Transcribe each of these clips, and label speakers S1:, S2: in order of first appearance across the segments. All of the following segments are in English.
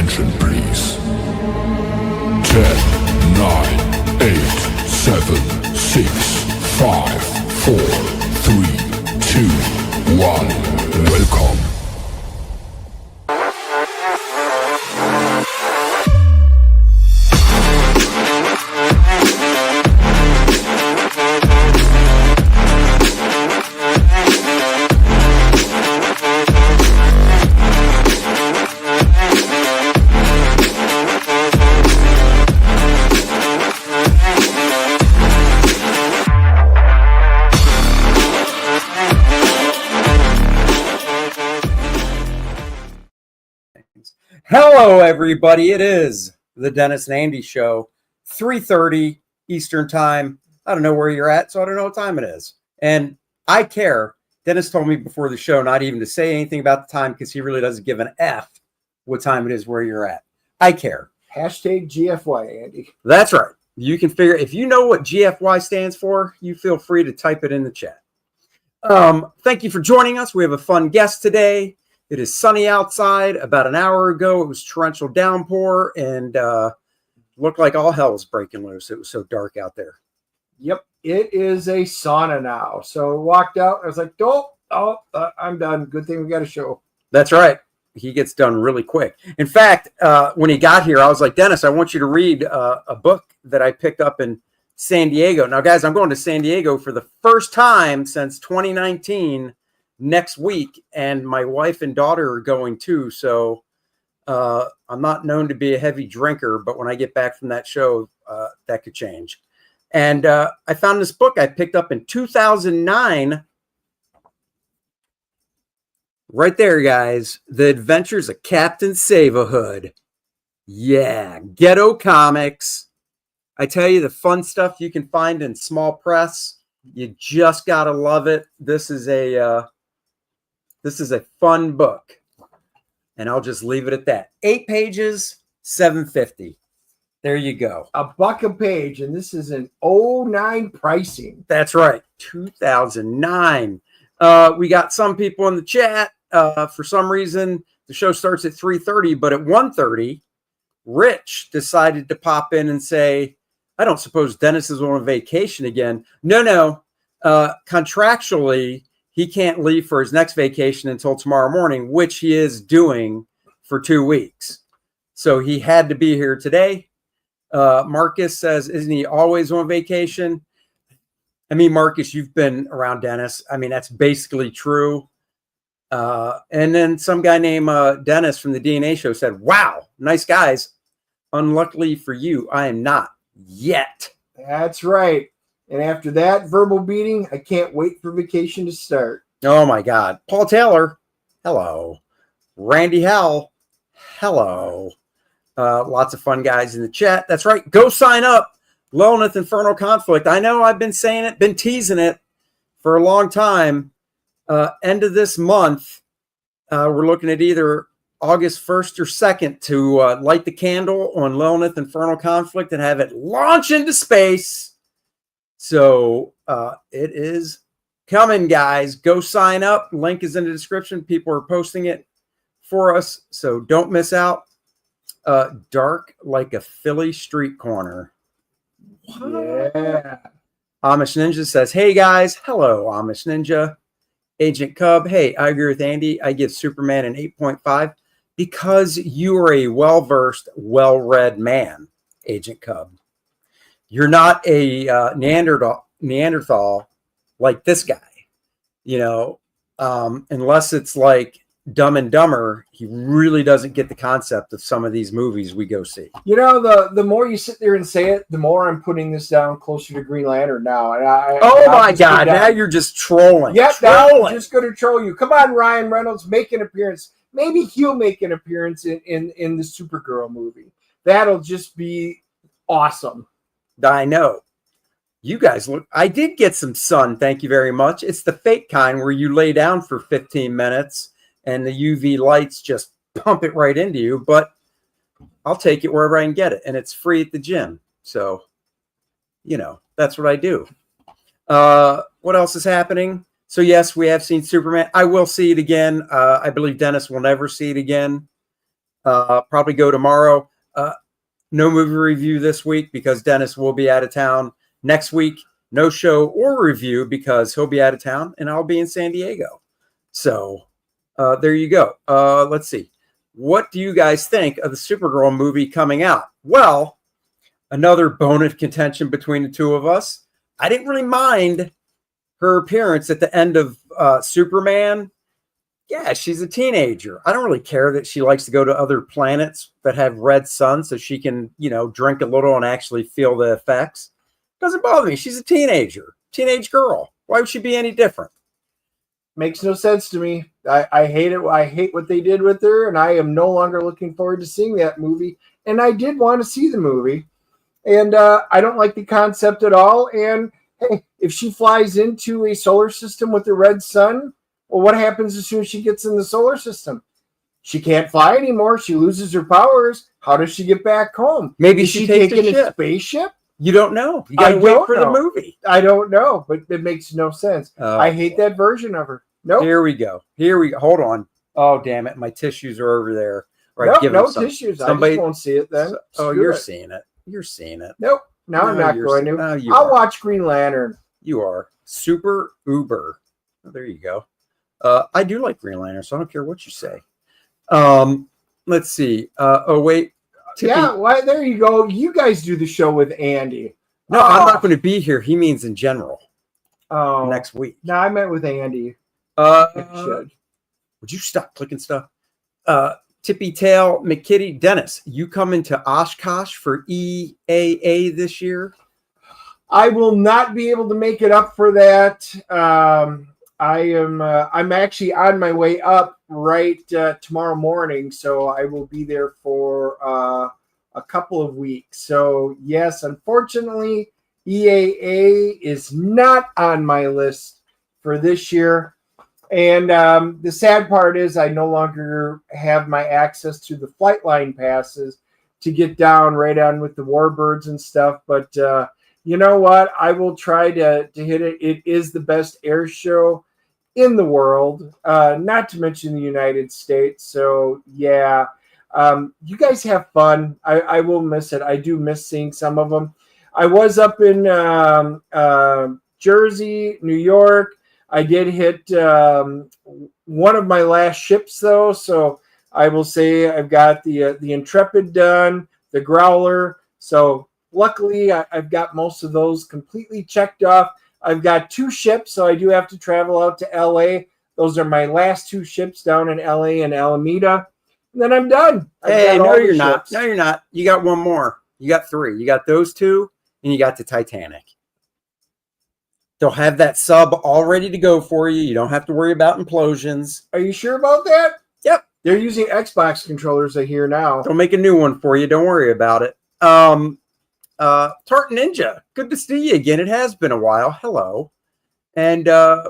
S1: Attention, please. 10, 9, 8, 7, 6, 5, 4, 3, 2, 1. Welcome.
S2: Hello, everybody. It is the Dennis and Andy Show, 3:30 Eastern Time. I don't know where you're at, so I don't know what time it is. And I care. Dennis told me before the show not even to say anything about the time because he really doesn't give an F what time it is where you're at. I care.
S3: Hashtag GFY, Andy.
S2: That's right. You can figure, if you know what GFY stands for, you feel free to type it in the chat. Thank you for joining us. We have a fun guest today. It is sunny outside. About an hour ago, it was torrential downpour and looked like all hell was breaking loose. It was so dark out there.
S3: Yep, it is a sauna now. So I walked out. I was like, I'm done. Good thing we got a show.
S2: That's right. He gets done really quick. In fact, when he got here, I was like, Dennis, I want you to read a book that I picked up in San Diego. Now, guys, I'm going to San Diego for the first time since 2019 next week, and my wife and daughter are going too. So I'm not known to be a heavy drinker, but when I get back from that show, that could change. And I found this book I picked up in 2009. Right there, guys. The Adventures of Captain Savahood. Yeah, Ghetto Comics. I tell you, the fun stuff you can find in small press. You just gotta love it. This is a fun book, and I'll just leave it at that. 8 pages, $7.50. There you go.
S3: $1 a page, and this is an 09 pricing.
S2: That's right, 2009. We got some people in the chat. For some reason, the show starts at 3:30, but at 1:30, Rich decided to pop in and say, I don't suppose Dennis is on vacation again. No. Contractually, he can't leave for his next vacation until tomorrow morning, which he is doing for 2 weeks. So he had to be here today. Marcus says, isn't he always on vacation? I mean, Marcus, you've been around Dennis. I mean, that's basically true. And then some guy named Dennis from the DNA show said, wow, nice guys. Unluckily for you, I am not yet.
S3: That's right. And after that verbal beating, I can't wait for vacation to start.
S2: Oh, my God. Paul Taylor, hello. Randy Howell, hello. Lots of fun guys in the chat. That's right. Go sign up. Lilith Infernal Conflict. I know I've been saying it, been teasing it for a long time. End of this month, we're looking at either August 1st or 2nd to light the candle on Lilith Infernal Conflict and have it launch into space. So it is coming, guys. Go sign up. Link is in the description. People are posting it for us, so don't miss out. Dark like a Philly street corner.
S3: Yeah.
S2: Amish Ninja says, hey, guys. Hello, Amish Ninja. Agent Cub, hey, I agree with Andy. I give Superman an 8.5 because you are a well-versed, well-read man, Agent Cub. You're not a Neanderthal like this guy, unless it's like Dumb and Dumber. He really doesn't get the concept of some of these movies we go see.
S3: The more you sit there and say it, the more I'm putting this down closer to Green Lantern now. And
S2: my God, now you're just trolling.
S3: Yep, I'm just going to troll you. Come on, Ryan Reynolds, make an appearance. Maybe he'll make an appearance in the Supergirl movie. That'll just be awesome.
S2: I know. You guys look, I did get some sun. Thank you very much. It's the fake kind where you lay down for 15 minutes and the UV lights just pump it right into you. But I'll take it wherever I can get it. And it's free at the gym. So, that's what I do. What else is happening? So, yes, we have seen Superman. I will see it again. I believe Dennis will never see it again. Probably go tomorrow. No movie review this week because Dennis will be out of town. Next week, no show or review because he'll be out of town and I'll be in San Diego. So there you go. Let's see. What do you guys think of the Supergirl movie coming out? Well, another bone of contention between the two of us. I didn't really mind her appearance at the end of Superman. Yeah, she's a teenager. I don't really care that she likes to go to other planets that have red suns so she can, drink a little and actually feel the effects. Doesn't bother me. She's a teenage girl. Why would she be any different?
S3: Makes no sense to me. I hate it. I hate what they did with her, and I am no longer looking forward to seeing that movie. And I did want to see the movie, and I don't like the concept at all. And hey, if she flies into a solar system with a red sun, well, what happens as soon as she gets in the solar system? She can't fly anymore. She loses her powers. How does she get back home?
S2: Maybe
S3: Is
S2: she
S3: she
S2: takes
S3: taking
S2: a
S3: a spaceship?
S2: You don't know. You got to wait for the movie.
S3: I don't know, but it makes no sense.
S2: Oh,
S3: I hate that version of her. Nope.
S2: Here we go. Hold on. Oh, damn it. My tissues are over there. Right,
S3: Nope,
S2: give
S3: no
S2: him some.
S3: tissues.
S2: Somebody,
S3: I just won't see it then.
S2: you're seeing it. You're seeing it.
S3: Nope. No, I'm not going to. I'll watch Green Lantern.
S2: You are. Super Uber. Oh, there you go. I do like Green Lantern, so I don't care what you say. Let's see. Wait. Tippy.
S3: Yeah, well, there you go. You guys do the show with Andy.
S2: No, I'm not going to be here. He means in general.
S3: Oh,
S2: next week.
S3: No, I met with Andy.
S2: Would you stop clicking stuff? Tippy Tail McKitty Dennis, you coming to Oshkosh for EAA this year?
S3: I will not be able to make it up for that. I'm actually on my way up right tomorrow morning, so I will be there for a couple of weeks. So yes, unfortunately, EAA is not on my list for this year. And the sad part is I no longer have my access to the flight line passes to get down right on with the Warbirds and stuff. But you know what? I will try to hit it. It is the best air show in the world, not to mention the United States. So yeah, you guys have fun. I will miss it. I do miss seeing some of them. I was up in Jersey, New York. I did hit one of my last ships, though, so I will say I've got the Intrepid done, the Growler. So luckily, I've got most of those completely checked off. I've got 2 ships, so I do have to travel out to LA. Those are my last 2 ships down in LA and Alameda. And then I'm done.
S2: Hey, no, you're not. No, you're not. You got one more. You got 3. You got those 2, and you got the Titanic. They'll have that sub all ready to go for you. You don't have to worry about implosions.
S3: Are you sure about that?
S2: Yep.
S3: They're using Xbox controllers, I hear now.
S2: They'll make a new one for you. Don't worry about it. Tart Ninja, good to see you again. It has been a while. Hello. And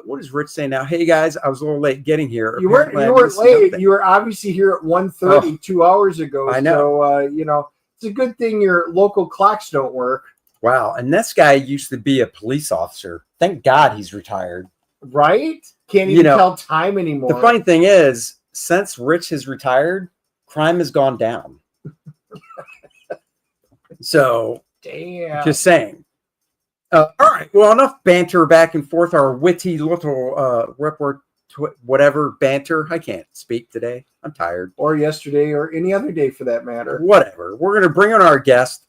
S2: what does Rich say now? Hey, guys, I was a little late getting here.
S3: You weren't late. You were obviously here at 1:30 2 hours ago.
S2: I know.
S3: So, it's a good thing your local clocks don't work.
S2: Wow. And this guy used to be a police officer. Thank God he's retired.
S3: Right? Can't even tell time anymore.
S2: The funny thing is, since Rich has retired, crime has gone down. So,
S3: damn.
S2: Just saying. All right. Well, enough banter back and forth. Our witty little whatever banter. I can't speak today. I'm tired.
S3: Or yesterday or any other day for that matter.
S2: Whatever. We're going to bring on our guest.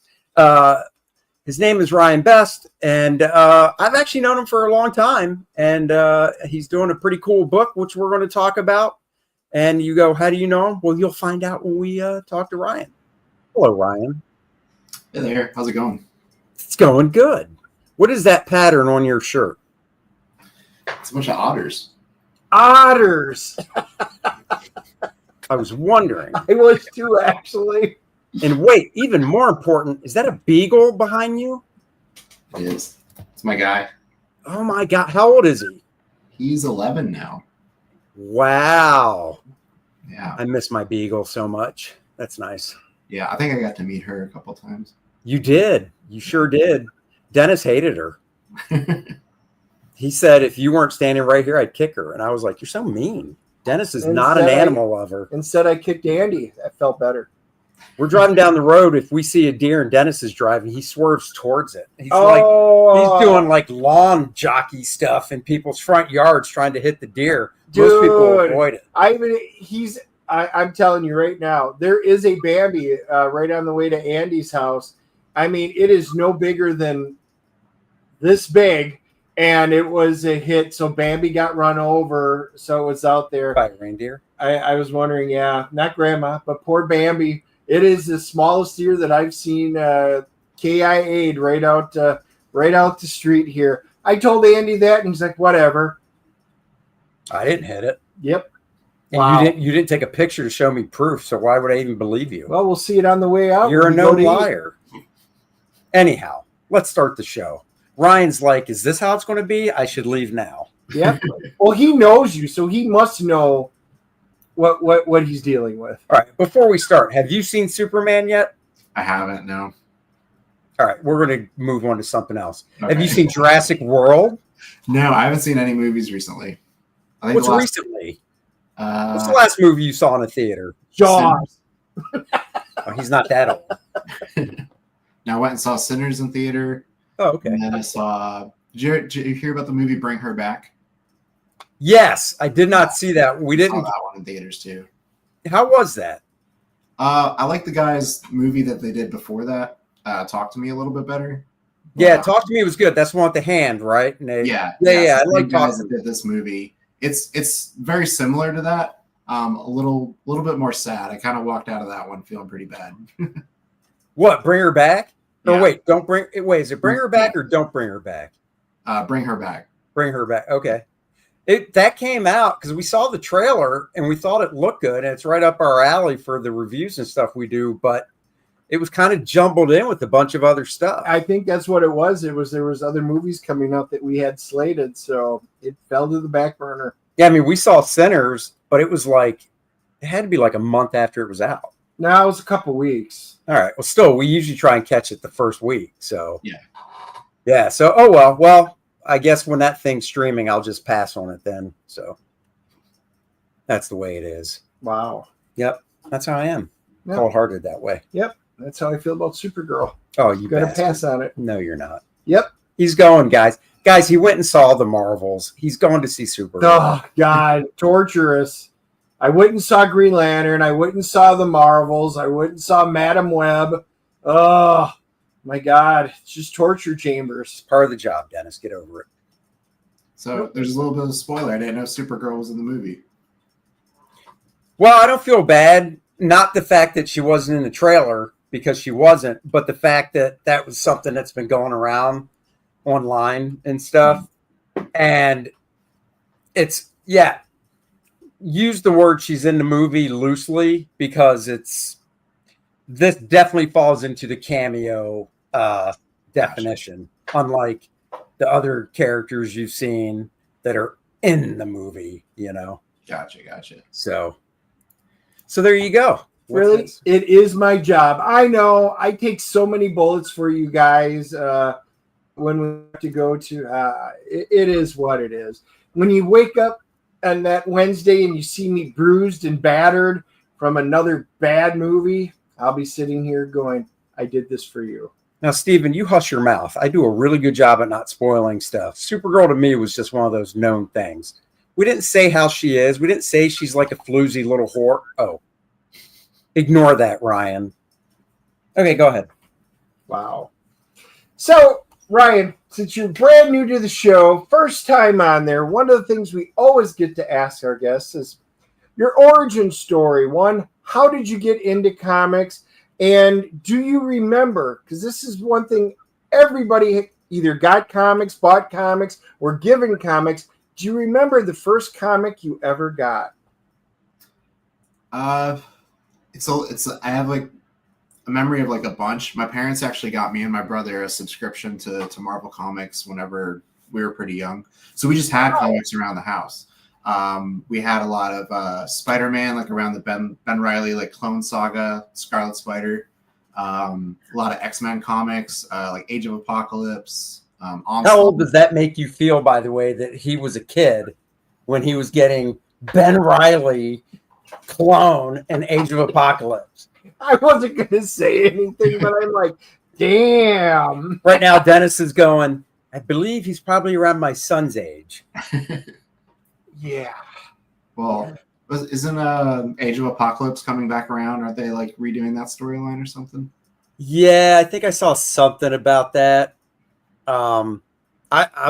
S2: His name is Ryan Best, and I've actually known him for a long time, and he's doing a pretty cool book, which we're going to talk about. And you go, how do you know him? Well, you'll find out when we talk to Ryan. Hello, Ryan.
S4: Hey there. How's it going?
S2: It's going good. What is that pattern on your shirt?
S4: It's a bunch of otters.
S3: Otters.
S2: I was wondering.
S3: I was too, actually.
S2: And wait, even more important, is that a beagle behind you?
S4: It is. It's my guy.
S2: Oh my God. How old is he?
S4: He's 11 now.
S2: Wow.
S4: Yeah.
S2: I miss my beagle so much. That's nice.
S4: Yeah, I think I got to meet her a couple times.
S2: You did. You sure did. Dennis hated her. He said if you weren't standing right here, I'd kick her. And I was like, you're so mean. Dennis is
S3: And
S2: not an
S3: so
S2: animal lover.
S3: Instead, I kicked Andy. That felt better.
S2: We're driving down the road. If we see a deer and Dennis is driving, he swerves towards it. He's doing like lawn jockey stuff in people's front yards trying to hit the deer. Most people avoid it.
S3: I'm telling you right now, there is a Bambi right on the way to Andy's house. I mean, it is no bigger than this big, and it was a hit. So Bambi got run over, so it was out there.
S2: By reindeer?
S3: I was wondering, yeah, not grandma, but poor Bambi. It is the smallest deer that I've seen KIA'd right out the street here. I told Andy that, and he's like, whatever.
S2: I didn't hit it.
S3: Yep.
S2: And
S3: Wow.
S2: you didn't take a picture to show me proof, so why would I even believe you?
S3: Well, we'll see it on the way out.
S2: You're a
S3: when we
S2: known
S3: go to eat.
S2: liar. Anyhow, let's start the show. Ryan's like, is this how it's going to be? I should leave now.
S3: Yep. Well, he knows you, so he must know what he's dealing with.
S2: All right, before we start, have you seen Superman yet?
S4: I haven't. No.
S2: All right, we're going to move on to something else. Have
S4: Okay.
S2: you seen Jurassic World?
S4: No, I haven't seen any movies recently. I think
S2: What's
S4: the last,
S2: recently? What's the last movie you saw in a theater?
S3: Jaws.
S2: Oh, he's not that old.
S4: Now I went and saw Sinners in theater,
S2: Oh, okay.
S4: and then I saw. Did you hear about the movie Bring Her Back?
S2: Yes, I did not see that. We
S4: I saw
S2: didn't.
S4: that one in theaters too.
S2: How was that?
S4: I like the guy's movie that they did before that. Talk to Me a little bit better.
S2: Yeah, Talk to Me was good. That's the one with the hand, right? And they-
S4: Yeah.
S2: yeah. I
S4: so
S2: like
S4: the guys
S2: Talk
S4: that did this movie. It's very similar to that. A little bit more sad. I kind of walked out of that one feeling pretty bad.
S2: What? Bring Her Back? Or
S4: Yeah.
S2: wait, don't bring. Wait, is it Bring Her Back or Don't Bring Her Back?
S4: Bring Her Back.
S2: Bring Her Back. Okay. That came out because we saw the trailer and we thought it looked good, and it's right up our alley for the reviews and stuff we do. But it was kind of jumbled in with a bunch of other stuff.
S3: I think that's what it was. There was other movies coming out that we had slated, so it fell to the back burner.
S2: Yeah, I mean, we saw Sinners, but it was like it had to be like a month after it was out.
S3: Now it was a couple weeks.
S2: All right. Well, still, we usually try and catch it the first week. So
S4: Yeah.
S2: So, oh well. Well, I guess when that thing's streaming, I'll just pass on it then. So that's the way it is.
S3: Wow.
S2: Yep. That's how I am.
S3: Yep.
S2: Cold-hearted that way.
S3: Yep. That's how I feel about Supergirl.
S2: Oh, you
S3: Got to
S2: bastard.
S3: pass on it.
S2: No, you're not.
S3: Yep.
S2: He's going, guys. Guys, he went and saw the Marvels. He's going to see Supergirl.
S3: Oh God, torturous. I went and saw Green Lantern. I went and saw the Marvels. I went and saw Madam Web. Oh my God, it's just torture chambers.
S2: It's part of the job, Dennis. Get over it.
S4: So there's a little bit of a spoiler. I didn't know Supergirl was in the movie.
S2: Well, I don't feel bad. Not the fact that she wasn't in the trailer, because she wasn't, but the fact that that was something that's been going around online and stuff. And it's, yeah, use the word she's in the movie loosely, because this definitely falls into the cameo definition, unlike the other characters you've seen that are in the movie, you know?
S4: Gotcha.
S2: So there you go. What's
S3: Really,
S2: this?
S3: it is my job. I know. I take so many bullets for you guys when we have to go to. It is what it is. When you wake up on that Wednesday and you see me bruised and battered from another bad movie, I'll be sitting here going, "I did this for you."
S2: Now, Steven, you hush your mouth. I do a really good job at not spoiling stuff. Supergirl to me was just one of those known things. We didn't say how she is. We didn't say she's like a floozy little whore. Oh, ignore that, Ryan. Okay, go ahead.
S3: Wow. So, Ryan, since you're brand new to the show, first time on there, one of the things we always get to ask our guests is your origin story. One, how did you get into comics? And do you remember, because this is one thing everybody either got comics, bought comics, or given comics. Do you remember the first comic you ever got?
S4: I have like a memory of like a bunch. My parents actually got me and my brother a subscription to Marvel Comics whenever we were pretty young. So we just had comics around the house. We had a lot of Spider-Man, like around the Ben Reilly, like Clone Saga, Scarlet Spider. A lot of X-Men comics, like Age of Apocalypse.
S2: How old does that make you feel, by the way, that he was a kid when he was getting Ben Riley clone in Age of Apocalypse.
S3: I wasn't going to say anything, but I'm like, damn.
S2: Right now, Dennis is going, I believe he's probably around my son's age.
S3: Yeah.
S4: Well, isn't Age of Apocalypse coming back around? Are they like redoing that storyline or something?
S2: Yeah, I think I saw something about that. I'll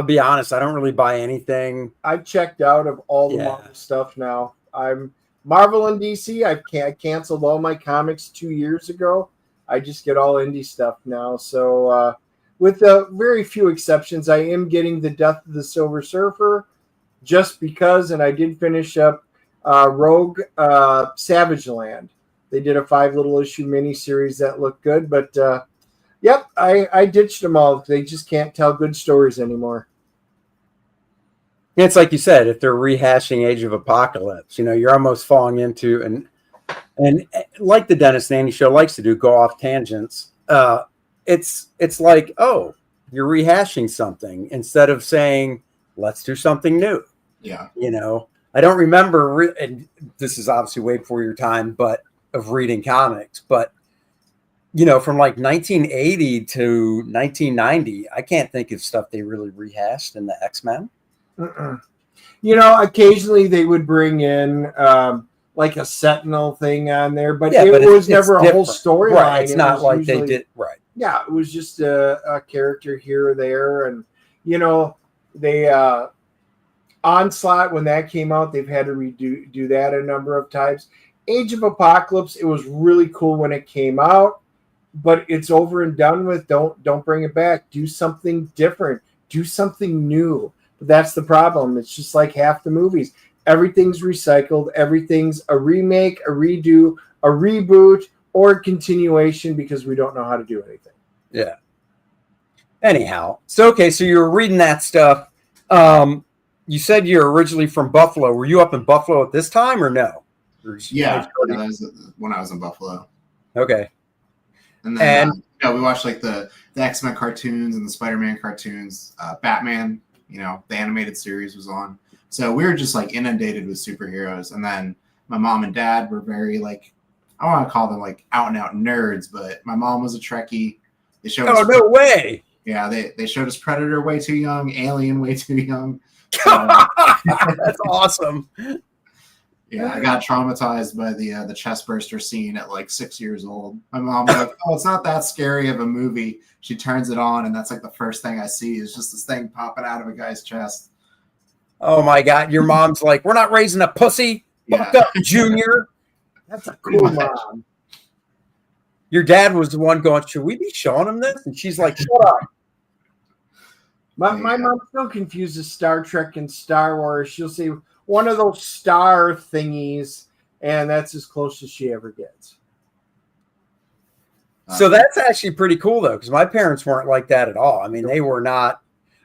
S2: be honest, I don't really buy anything.
S3: I've checked out of all the
S2: Yeah.
S3: Marvel stuff now. I'm Marvel and DC. I canceled all my comics 2 years ago. I just get all indie stuff now. So with very few exceptions, I am getting the Death of the Silver Surfer just because, and I did finish up Rogue Savage Land. They did a 5 little issue miniseries that looked good, but yep, I ditched them all. They just can't tell good stories anymore.
S2: It's like you said, if they're rehashing Age of Apocalypse, you're almost falling into and like the Dennis and Andy show likes to do, go off tangents. It's like, oh, you're rehashing something instead of saying, let's do something new.
S4: Yeah.
S2: I don't remember, and this is obviously way before your time, but of reading comics, but from like 1980 to 1990, I can't think of stuff they really rehashed in the X-Men.
S3: Occasionally they would bring in like a Sentinel thing on there, but
S2: Yeah,
S3: it
S2: but
S3: was
S2: it's
S3: never a whole
S2: different.
S3: storyline.
S2: Right. It's
S3: It
S2: not
S3: was
S2: like
S3: usually-
S2: they did. Right.
S3: Yeah, it was just a character here or there, and they Onslaught, when that came out, they've had to do that a number of times. Age of Apocalypse, it was really cool when it came out, but it's over and done with. Don't bring it back. Do something different. Do something new. But that's the problem. It's just like half the movies. Everything's recycled. Everything's a remake, a redo, a reboot, or a continuation because we don't know how to do anything.
S2: Yeah. Anyhow, so you were reading that stuff. You said you're originally from Buffalo. Were you up in Buffalo at this time or no?
S4: Yeah, that was when I was in Buffalo.
S2: Okay.
S4: And then we watched like the X-Men cartoons and the Spider-Man cartoons. Batman, the animated series was on. So we were just like inundated with superheroes. And then my mom and dad were very like, I want to call them like out and out nerds, but my mom was a Trekkie. They showed us,
S2: no way.
S4: Yeah, they showed us Predator way too young, Alien way too young.
S2: That's awesome.
S4: Yeah, I got traumatized by the chest burster scene at like 6 years old. My mom was like, "Oh, it's not that scary of a movie." She turns it on, and that's like the first thing I see is just this thing popping out of a guy's chest.
S2: Oh my God! Your mom's like, "We're not raising a pussy. Fuck up, Junior."
S3: That's a cool mom.
S2: Your dad was the one going, "Should we be showing him this?" And she's like, "Shut up."
S3: My mom still confuses Star Trek and Star Wars. She'll say one of those star thingies, and that's as close as she ever gets.
S2: So that's actually pretty cool, though, because my parents weren't like that at all. I mean, they were not.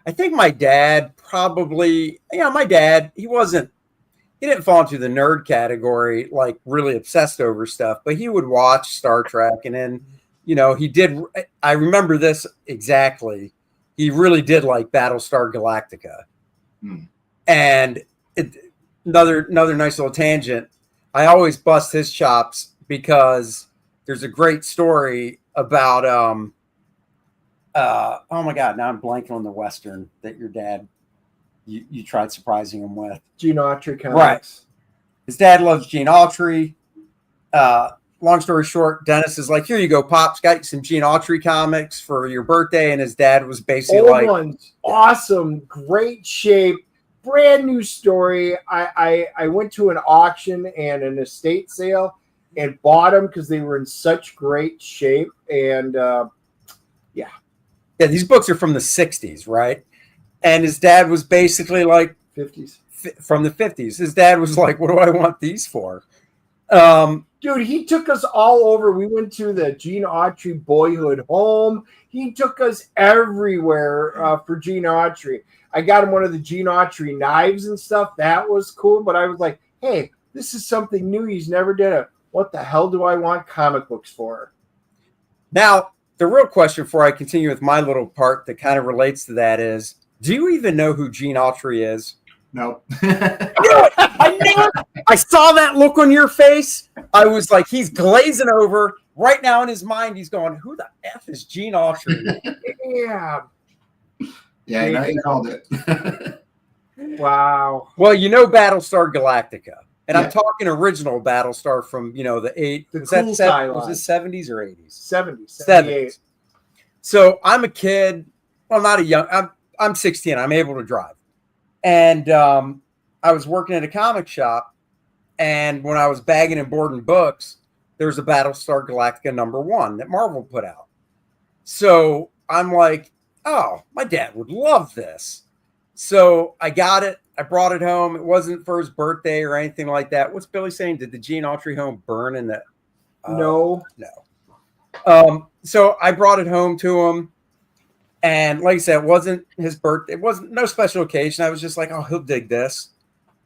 S2: I think my dad probably, my dad, he didn't fall into the nerd category, like really obsessed over stuff, but he would watch Star Trek. And then, he did. I remember this exactly. He really did like Battlestar Galactica. And another nice little tangent. I always bust his chops because there's a great story about oh my God, now I'm blanking on the Western that your dad you tried surprising him with.
S3: Gene Autry comics.
S2: Right. His dad loves Gene Autry. Long story short, Dennis is like, "Here you go, Pops, got you some Gene Autry comics for your birthday." And his dad was basically
S3: Old
S2: like,
S3: ones, awesome, great shape, brand new story. I went to an auction and an estate sale and bought them because they were in such great shape. And
S2: yeah, these books are from the 60s, right? And his dad was basically like
S3: 50s.
S2: From the 50s. His dad was like, "What do I want these for?"
S3: Dude, he took us all over. We went to the Gene Autry boyhood home. He took us everywhere for Gene Autry. I got him one of the Gene Autry knives and stuff. That was cool. But I was like, hey, this is something new. He's never did it. What the hell do I want comic books for?
S2: Now, the real question before I continue with my little part that kind of relates to that is, do you even know who Gene Autry is?
S4: Nope.
S2: I knew it. I saw that look on your face. I was like, he's glazing over. Right now in his mind, he's going, who the F is Gene Autry?
S3: Yeah.
S4: Yeah, you know, you called it.
S3: Wow.
S2: Well, you know Battlestar Galactica. And
S4: Yeah.
S2: I'm talking original Battlestar from, the
S3: The
S2: was
S3: cool
S2: that
S3: style
S2: was
S3: line.
S2: it 70s or 80s?
S3: 70s, 78.
S2: 70s. So I'm a kid. Well, not a young. I'm 16. I'm able to drive. And I was working at a comic shop. And when I was bagging and boarding books, there's a Battlestar Galactica #1 that Marvel put out. So I'm like, oh, my dad would love this. So I got it. I brought it home. It wasn't for his birthday or anything like that. What's Billy saying? Did the Gene Autry home burn in the?
S3: No.
S2: So I brought it home to him. And like I said, it wasn't his birthday. It wasn't no special occasion. I was just like, oh, he'll dig this.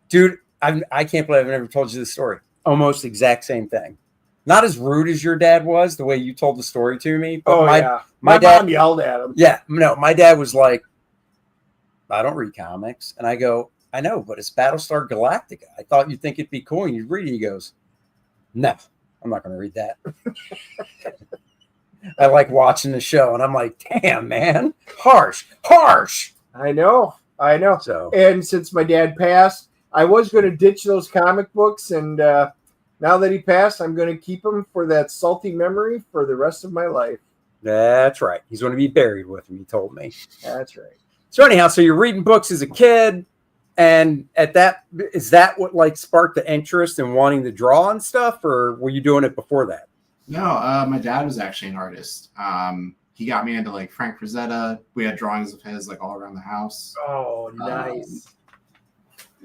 S2: Dude, I can't believe I've never told you this story. Almost exact same thing. Not as rude as your dad was, the way you told the story to me. But
S3: Yeah.
S2: My
S3: dad
S2: dad
S3: yelled at him.
S2: Yeah, no, my dad was like, I don't read comics. And I go, I know, but it's Battlestar Galactica. I thought you'd think it'd be cool and you'd read it. He goes, no, I'm not going to read that. I like watching the show. And I'm like, damn, man, harsh.
S3: I know.
S2: So,
S3: And since my dad passed, I was going to ditch those comic books. And now that he passed, I'm going to keep them for that salty memory for the rest of my life.
S2: that's right. He's going to be buried with him, he told me.
S3: That's right.
S2: So anyhow, so you're reading books as a kid. And is that what like sparked the interest in wanting to draw and stuff? Or were you doing it before that?
S4: No, my dad was actually an artist. He got me into like Frank Frazetta. We had drawings of his like all around the house.
S3: Oh, nice.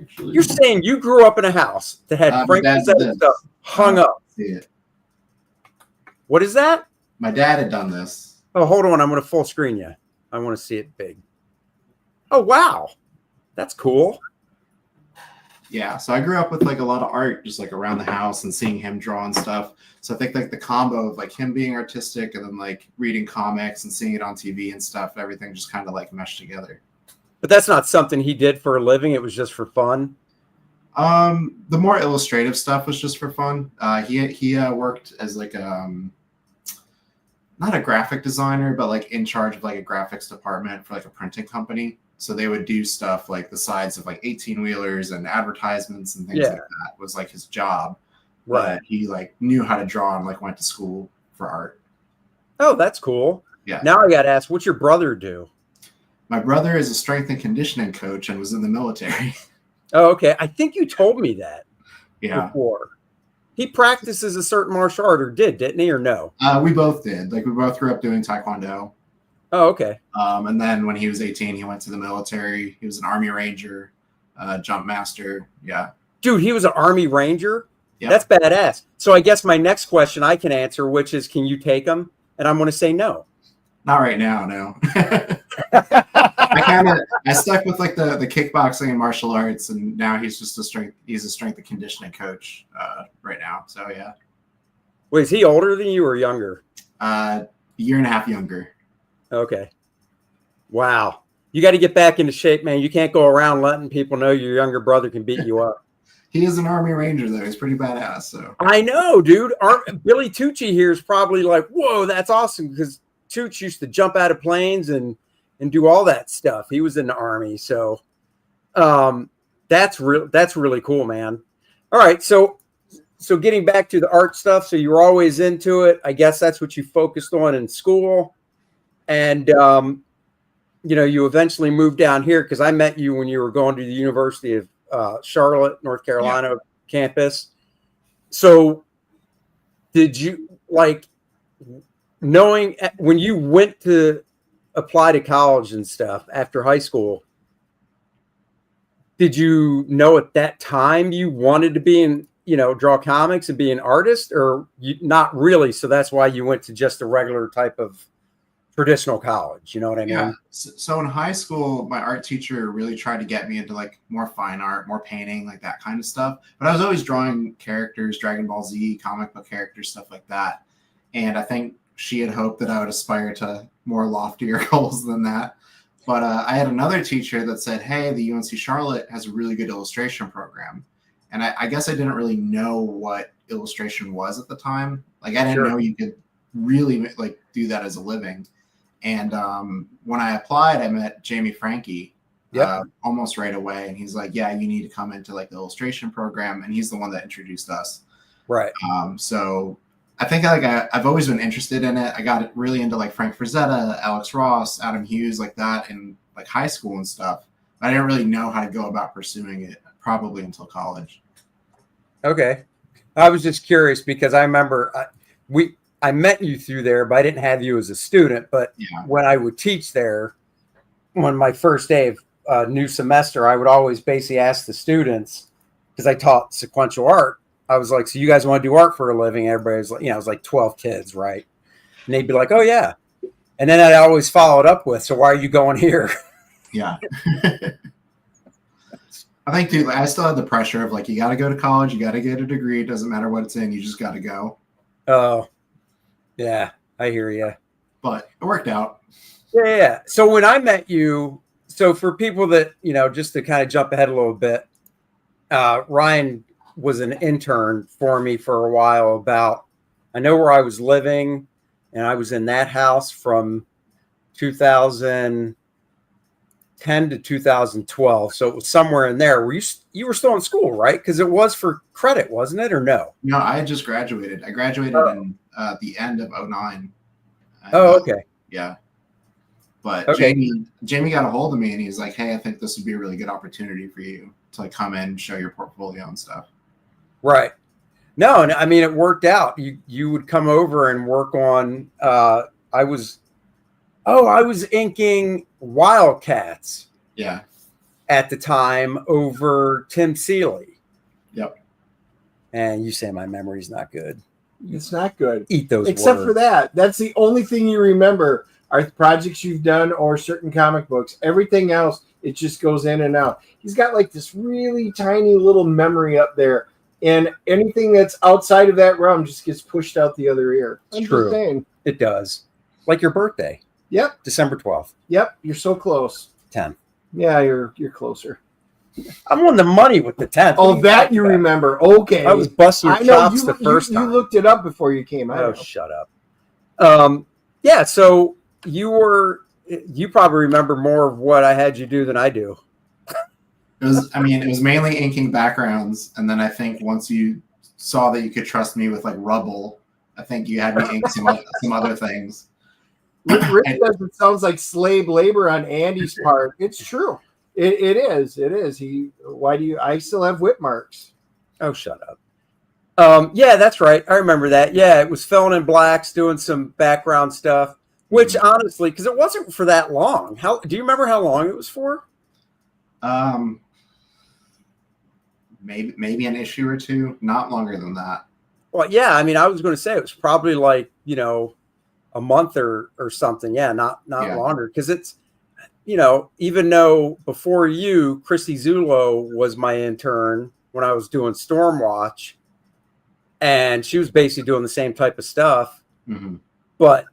S4: Actually,
S2: You're saying you grew up in a house that had Frank
S4: my dad
S2: Frazetta
S4: did.
S2: stuff hung up.
S4: See it.
S2: What is that?
S4: My dad had done this.
S2: Oh, hold on. I'm going to full screen you. I want to see it big. Oh, wow. That's cool.
S4: Yeah, so I grew up with like a lot of art just like around the house and seeing him draw and stuff. So I think like the combo of like him being artistic and then like reading comics and seeing it on TV and stuff, everything just kind of like meshed together.
S2: But that's not something he did for a living. It was just for fun.
S4: The more illustrative stuff was just for fun. He worked as like not a graphic designer, but like in charge of like a graphics department for like a printing company. So they would do stuff like the sides of like 18-wheelers and advertisements and things like that was like his job.
S2: Right.
S4: But he like knew how to draw and like went to school for art.
S2: Oh, that's cool.
S4: Yeah.
S2: Now I got to ask, what's your brother do?
S4: My brother is a strength and conditioning coach and was in the military.
S2: Oh, okay. I think you told me that
S4: Yeah.
S2: before. He practices a certain martial art or didn't he, or no?
S4: We both did. Like we both grew up doing Taekwondo.
S2: Oh, okay.
S4: And then when he was 18, he went to the military. He was an Army Ranger, jump master. Yeah.
S2: Dude, he was an Army Ranger?
S4: Yep.
S2: That's badass. So I guess my next question I can answer, which is, can you take him? And I'm going to say no.
S4: Not right now, no. I stuck with like the kickboxing and martial arts, and now he's just a strength and conditioning coach right now. So yeah.
S2: Wait, is he older than you or younger?
S4: Year and a half younger.
S2: Okay. Wow. You got to get back into shape, man. You can't go around letting people know your younger brother can beat you up.
S4: He is an Army Ranger though. He's pretty badass. So
S2: I know, dude. Billy Tucci here is probably like, whoa, that's awesome, because Tucci used to jump out of planes and do all that stuff. He was in the Army. So that's really cool, man. All right. So getting back to the art stuff. So you were always into it. I guess that's what you focused on in school. And, you eventually moved down here because I met you when you were going to the University of Charlotte, North Carolina campus. So did you knowing when you went to apply to college and stuff after high school, did you know at that time you wanted to be in, draw comics and be an artist, or not really? So that's why you went to just a regular type of traditional college. You know what I mean?
S4: yeah. So in high school, my art teacher really tried to get me into like more fine art, more painting, like that kind of stuff. But I was always drawing characters, Dragon Ball Z, comic book characters, stuff like that. And I think she had hoped that I would aspire to more loftier goals than that. But I had another teacher that said, hey, the UNC Charlotte has a really good illustration program. And I guess I didn't really know what illustration was at the time. Like, I didn't
S2: Sure.
S4: know you could really like do that as a living. And when I applied, I met Jamie Frankie almost right away. And he's like, yeah, you need to come into like the illustration program. And he's the one that introduced us.
S2: Right.
S4: So I think like I've always been interested in it. I got really into like Frank Frazetta, Alex Ross, Adam Hughes, like that in like high school and stuff. I didn't really know how to go about pursuing it probably until college.
S2: Okay. I was just curious because I remember I met you through there, but I didn't have you as a student. But when I would teach there, on my first day of new semester, I would always basically ask the students, because I taught sequential art. I was like, so you guys want to do art for a living? Everybody was like, it was like 12 kids, right? And they'd be like, oh, yeah. And then I'd always follow it up with, so why are you going here?
S4: Yeah. I think, dude, I still had the pressure of like, you got to go to college, you got to get a degree. It doesn't matter what it's in, you just got to go.
S2: Oh, yeah, I hear you.
S4: But it worked out.
S2: Yeah. So when I met you, so for people that, just to kind of jump ahead a little bit, Ryan was an intern for me for a while I know where I was living, and I was in that house from 2010 to 2012. So it was somewhere in there. You were still in school, right? Because it was for credit, wasn't it, or no?
S4: No, I had just graduated. I graduated in the end of 2009.
S2: Oh, okay.
S4: Yeah. But
S2: Okay.
S4: Jamie got a hold of me and he's like, hey, I think this would be a really good opportunity for you to like come in and show your portfolio and stuff.
S2: Right. No, and I mean, it worked out. You would come over and work on, I was inking Wildcats.
S4: Yeah.
S2: At the time over Tim Seeley.
S4: Yep.
S2: And you say my memory's not good.
S3: It's not good.
S2: Eat those
S3: Except
S2: words.
S3: for that. That's the only thing you remember are the projects you've done or certain comic books. Everything else, it just goes in and out. He's got like this really tiny little memory up there. And anything that's outside of that realm just gets pushed out the other ear. I'm
S2: True.
S3: just saying.
S2: It does. Like your birthday.
S3: Yep.
S2: December 12th.
S3: Yep. You're so close.
S2: 10.
S3: Yeah, you're closer.
S2: I'm on the money with the 10th.
S3: Oh, that you remember. Okay.
S2: I was busting your chops the first time.
S3: You looked it up before you came.
S2: Oh, shut up. Yeah, so you probably remember more of what I had you do than I do.
S4: It was mainly inking backgrounds. And then I think once you saw that you could trust me with like Rubble, I think you had me ink some other things.
S3: Rick says it sounds like slave labor on Andy's part. It's true. It is. It is. I still have whip marks.
S2: Oh, shut up. Yeah, that's right. I remember that. Yeah, it was filling in blacks, doing some background stuff, which honestly, because it wasn't for that long. Do you remember how long it was for?
S4: Maybe an issue or two, not longer than that.
S2: Well, yeah, I mean, I was going to say it was probably like, a month or something. Yeah, not longer. Because it's, even though before you, Christy Zulo was my intern when I was doing Stormwatch, and she was basically doing the same type of stuff.
S4: Mm-hmm.
S2: But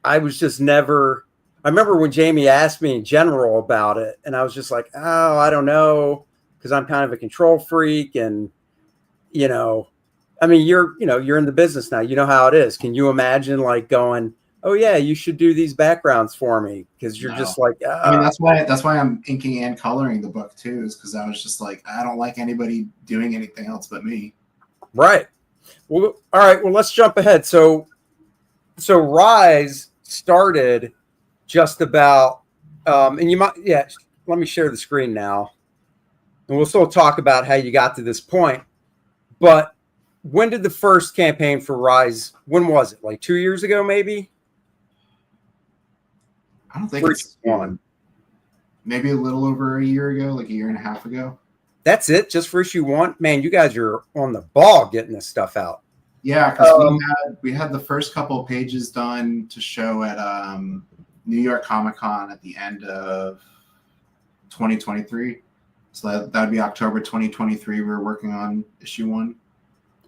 S2: I was just never, I remember when Jamie asked me in general about it, and I was just like, oh, I don't know, because I'm kind of a control freak. And, I mean, you're in the business now. You know how it is. Can you imagine like going, oh yeah, you should do these backgrounds for me? Because you're just like,
S4: I mean, that's why I'm inking and coloring the book too, is because I was just like, I don't like anybody doing anything else but me.
S2: Right. Well, all right. Well, let's jump ahead. So Rise started just about, and you might, let me share the screen now, and we'll still talk about how you got to this point. But when did the first campaign for Rise? When was it? Like 2 years ago, maybe?
S4: I don't think it's one. Maybe a little over a year ago, like a year and a half ago.
S2: That's it, just for issue 1. Man, you guys are on the ball getting this stuff out.
S4: Yeah, because we had the first couple of pages done to show at New York Comic Con at the end of 2023. So that'd be October 2023. We were working on issue 1.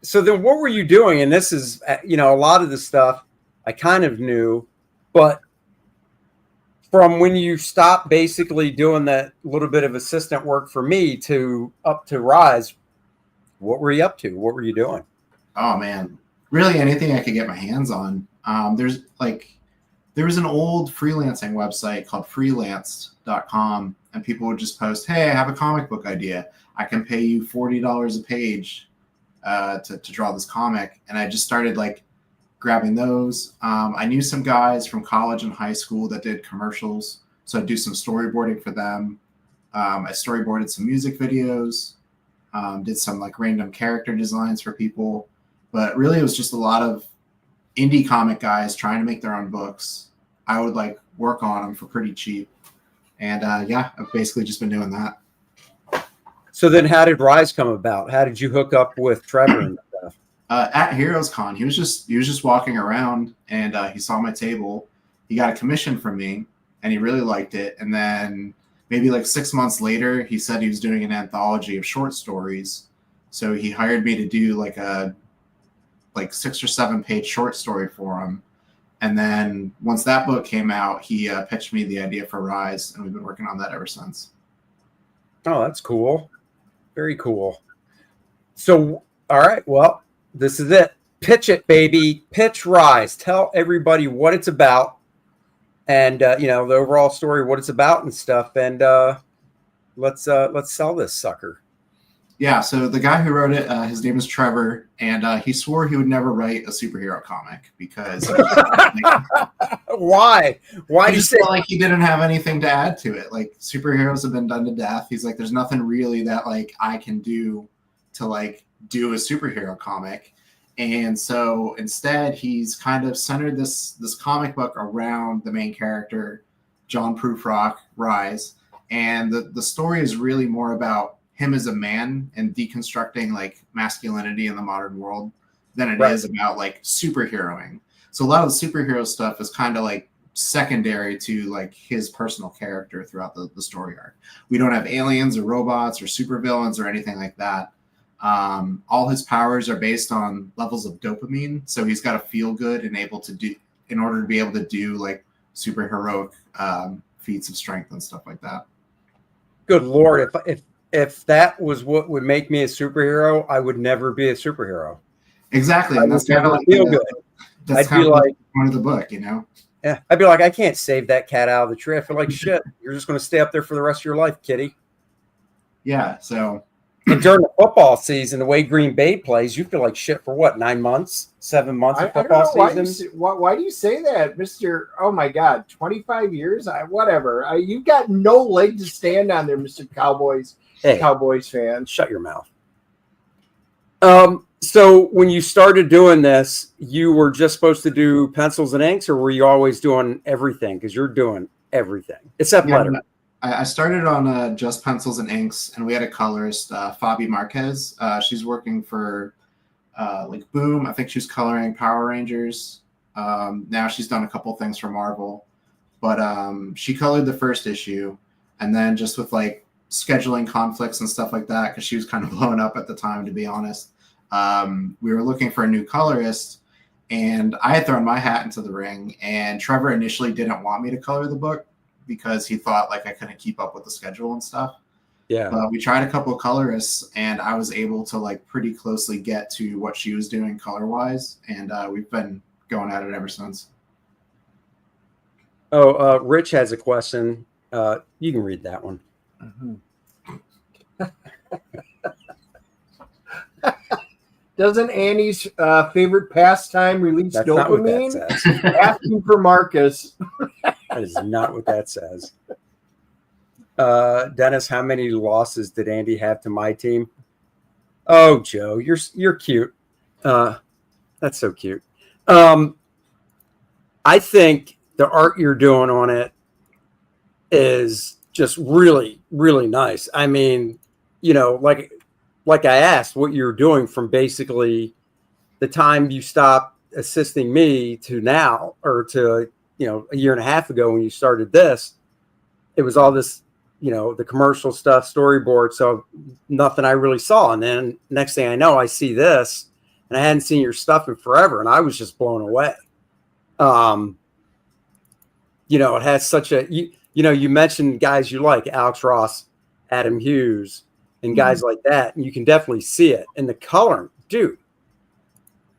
S2: So then what were you doing? And this is, a lot of the stuff I kind of knew, but from when you stopped basically doing that little bit of assistant work for me to up to Rise, what were you up to? What were you doing?
S4: Oh man, really anything I could get my hands on. There was an old freelancing website called freelanced.com, and people would just post, hey, I have a comic book idea. I can pay you $40 a page to draw this comic. And I just started like grabbing those. I knew some guys from college and high school that did commercials. So I'd do some storyboarding for them. I storyboarded some music videos, did some like random character designs for people. But really, it was just a lot of indie comic guys trying to make their own books. I would like work on them for pretty cheap. And yeah, I've basically just been doing that.
S2: So then how did Rise come about? How did you hook up with Trevor and stuff?
S4: At Heroes Con, he was just walking around and he saw my table. He got a commission from me and he really liked it. And then maybe like 6 months later, he said he was doing an anthology of short stories. So he hired me to do like a 6 or 7 page short story for him. And then once that book came out, he pitched me the idea for Rise, and we've been working on that ever since.
S2: Oh, that's cool. Very cool. So, all right. Well, this is it. Pitch it, baby. Pitch Rise. Tell everybody what it's about and, the overall story, what it's about and stuff. And let's sell this sucker.
S4: Yeah, so the guy who wrote it, his name is Trevor, and he swore he would never write a superhero comic because
S2: Why? Why do you say
S4: like he didn't have anything to add to it? Like superheroes have been done to death. He's like, there's nothing really that like I can do to like do a superhero comic. And so instead, he's kind of centered this comic book around the main character, John Prufrock, Rise, and the story is really more about him as a man and deconstructing like masculinity in the modern world than it is about like superheroing. So a lot of the superhero stuff is kind of like secondary to like his personal character throughout the story arc. We don't have aliens or robots or supervillains or anything like that. All his powers are based on levels of dopamine. So he's got to feel good and able to do in order to be able to do like superheroic feats of strength and stuff like that.
S2: Good Lord, if that was what would make me a superhero, I would never be a superhero.
S4: Exactly. And that's kind of like
S2: good.
S4: That's kind of like one of the book,
S2: Yeah. I'd be like, I can't save that cat out of the tree. I feel like shit. You're just going to stay up there for the rest of your life, kitty.
S4: Yeah. So
S2: and during the football season, the way Green Bay plays, you feel like shit for what, 9 months, 7 months of football season?
S3: Why do you say that, Mr. Oh my God, 25 years? Whatever. You've got no leg to stand on there, Mr. Cowboys fan.
S2: Shut your mouth. So when you started doing this, you were just supposed to do pencils and inks, or were you always doing everything? Because you're doing everything except letter.
S4: I started on just pencils and inks, and we had a colorist, Fabi Marquez. She's working for like Boom. I think she was coloring Power Rangers. Now she's done a couple things for Marvel, but she colored the first issue, and then just with like scheduling conflicts and stuff like that, because she was kind of blown up at the time, to be honest. We were looking for a new colorist, and I had thrown my hat into the ring, and Trevor initially didn't want me to color the book because he thought like I couldn't keep up with the schedule and stuff.
S2: Yeah.
S4: But we tried a couple of colorists, and I was able to like pretty closely get to what she was doing color wise. And we've been going at it ever since.
S2: Oh, Rich has a question. You can read that one.
S3: Doesn't Annie's favorite pastime release
S2: That's
S3: dopamine?
S2: not what that says.
S3: Asking for Marcus.
S2: That is not what that says. Dennis, how many losses did Andy have to my team? Oh, Joe, you're cute. That's so cute. I think the art you're doing on it is just really, really nice. I mean, like I asked what you're doing from basically the time you stopped assisting me to now, or to, a year and a half ago when you started this, it was all this, the commercial stuff, storyboard. So nothing I really saw. And then next thing I know, I see this, and I hadn't seen your stuff in forever. And I was just blown away. you know, it has such a you know, you mentioned guys you like, Alex Ross, Adam Hughes, and guys like that, and you can definitely see it. And the coloring, dude,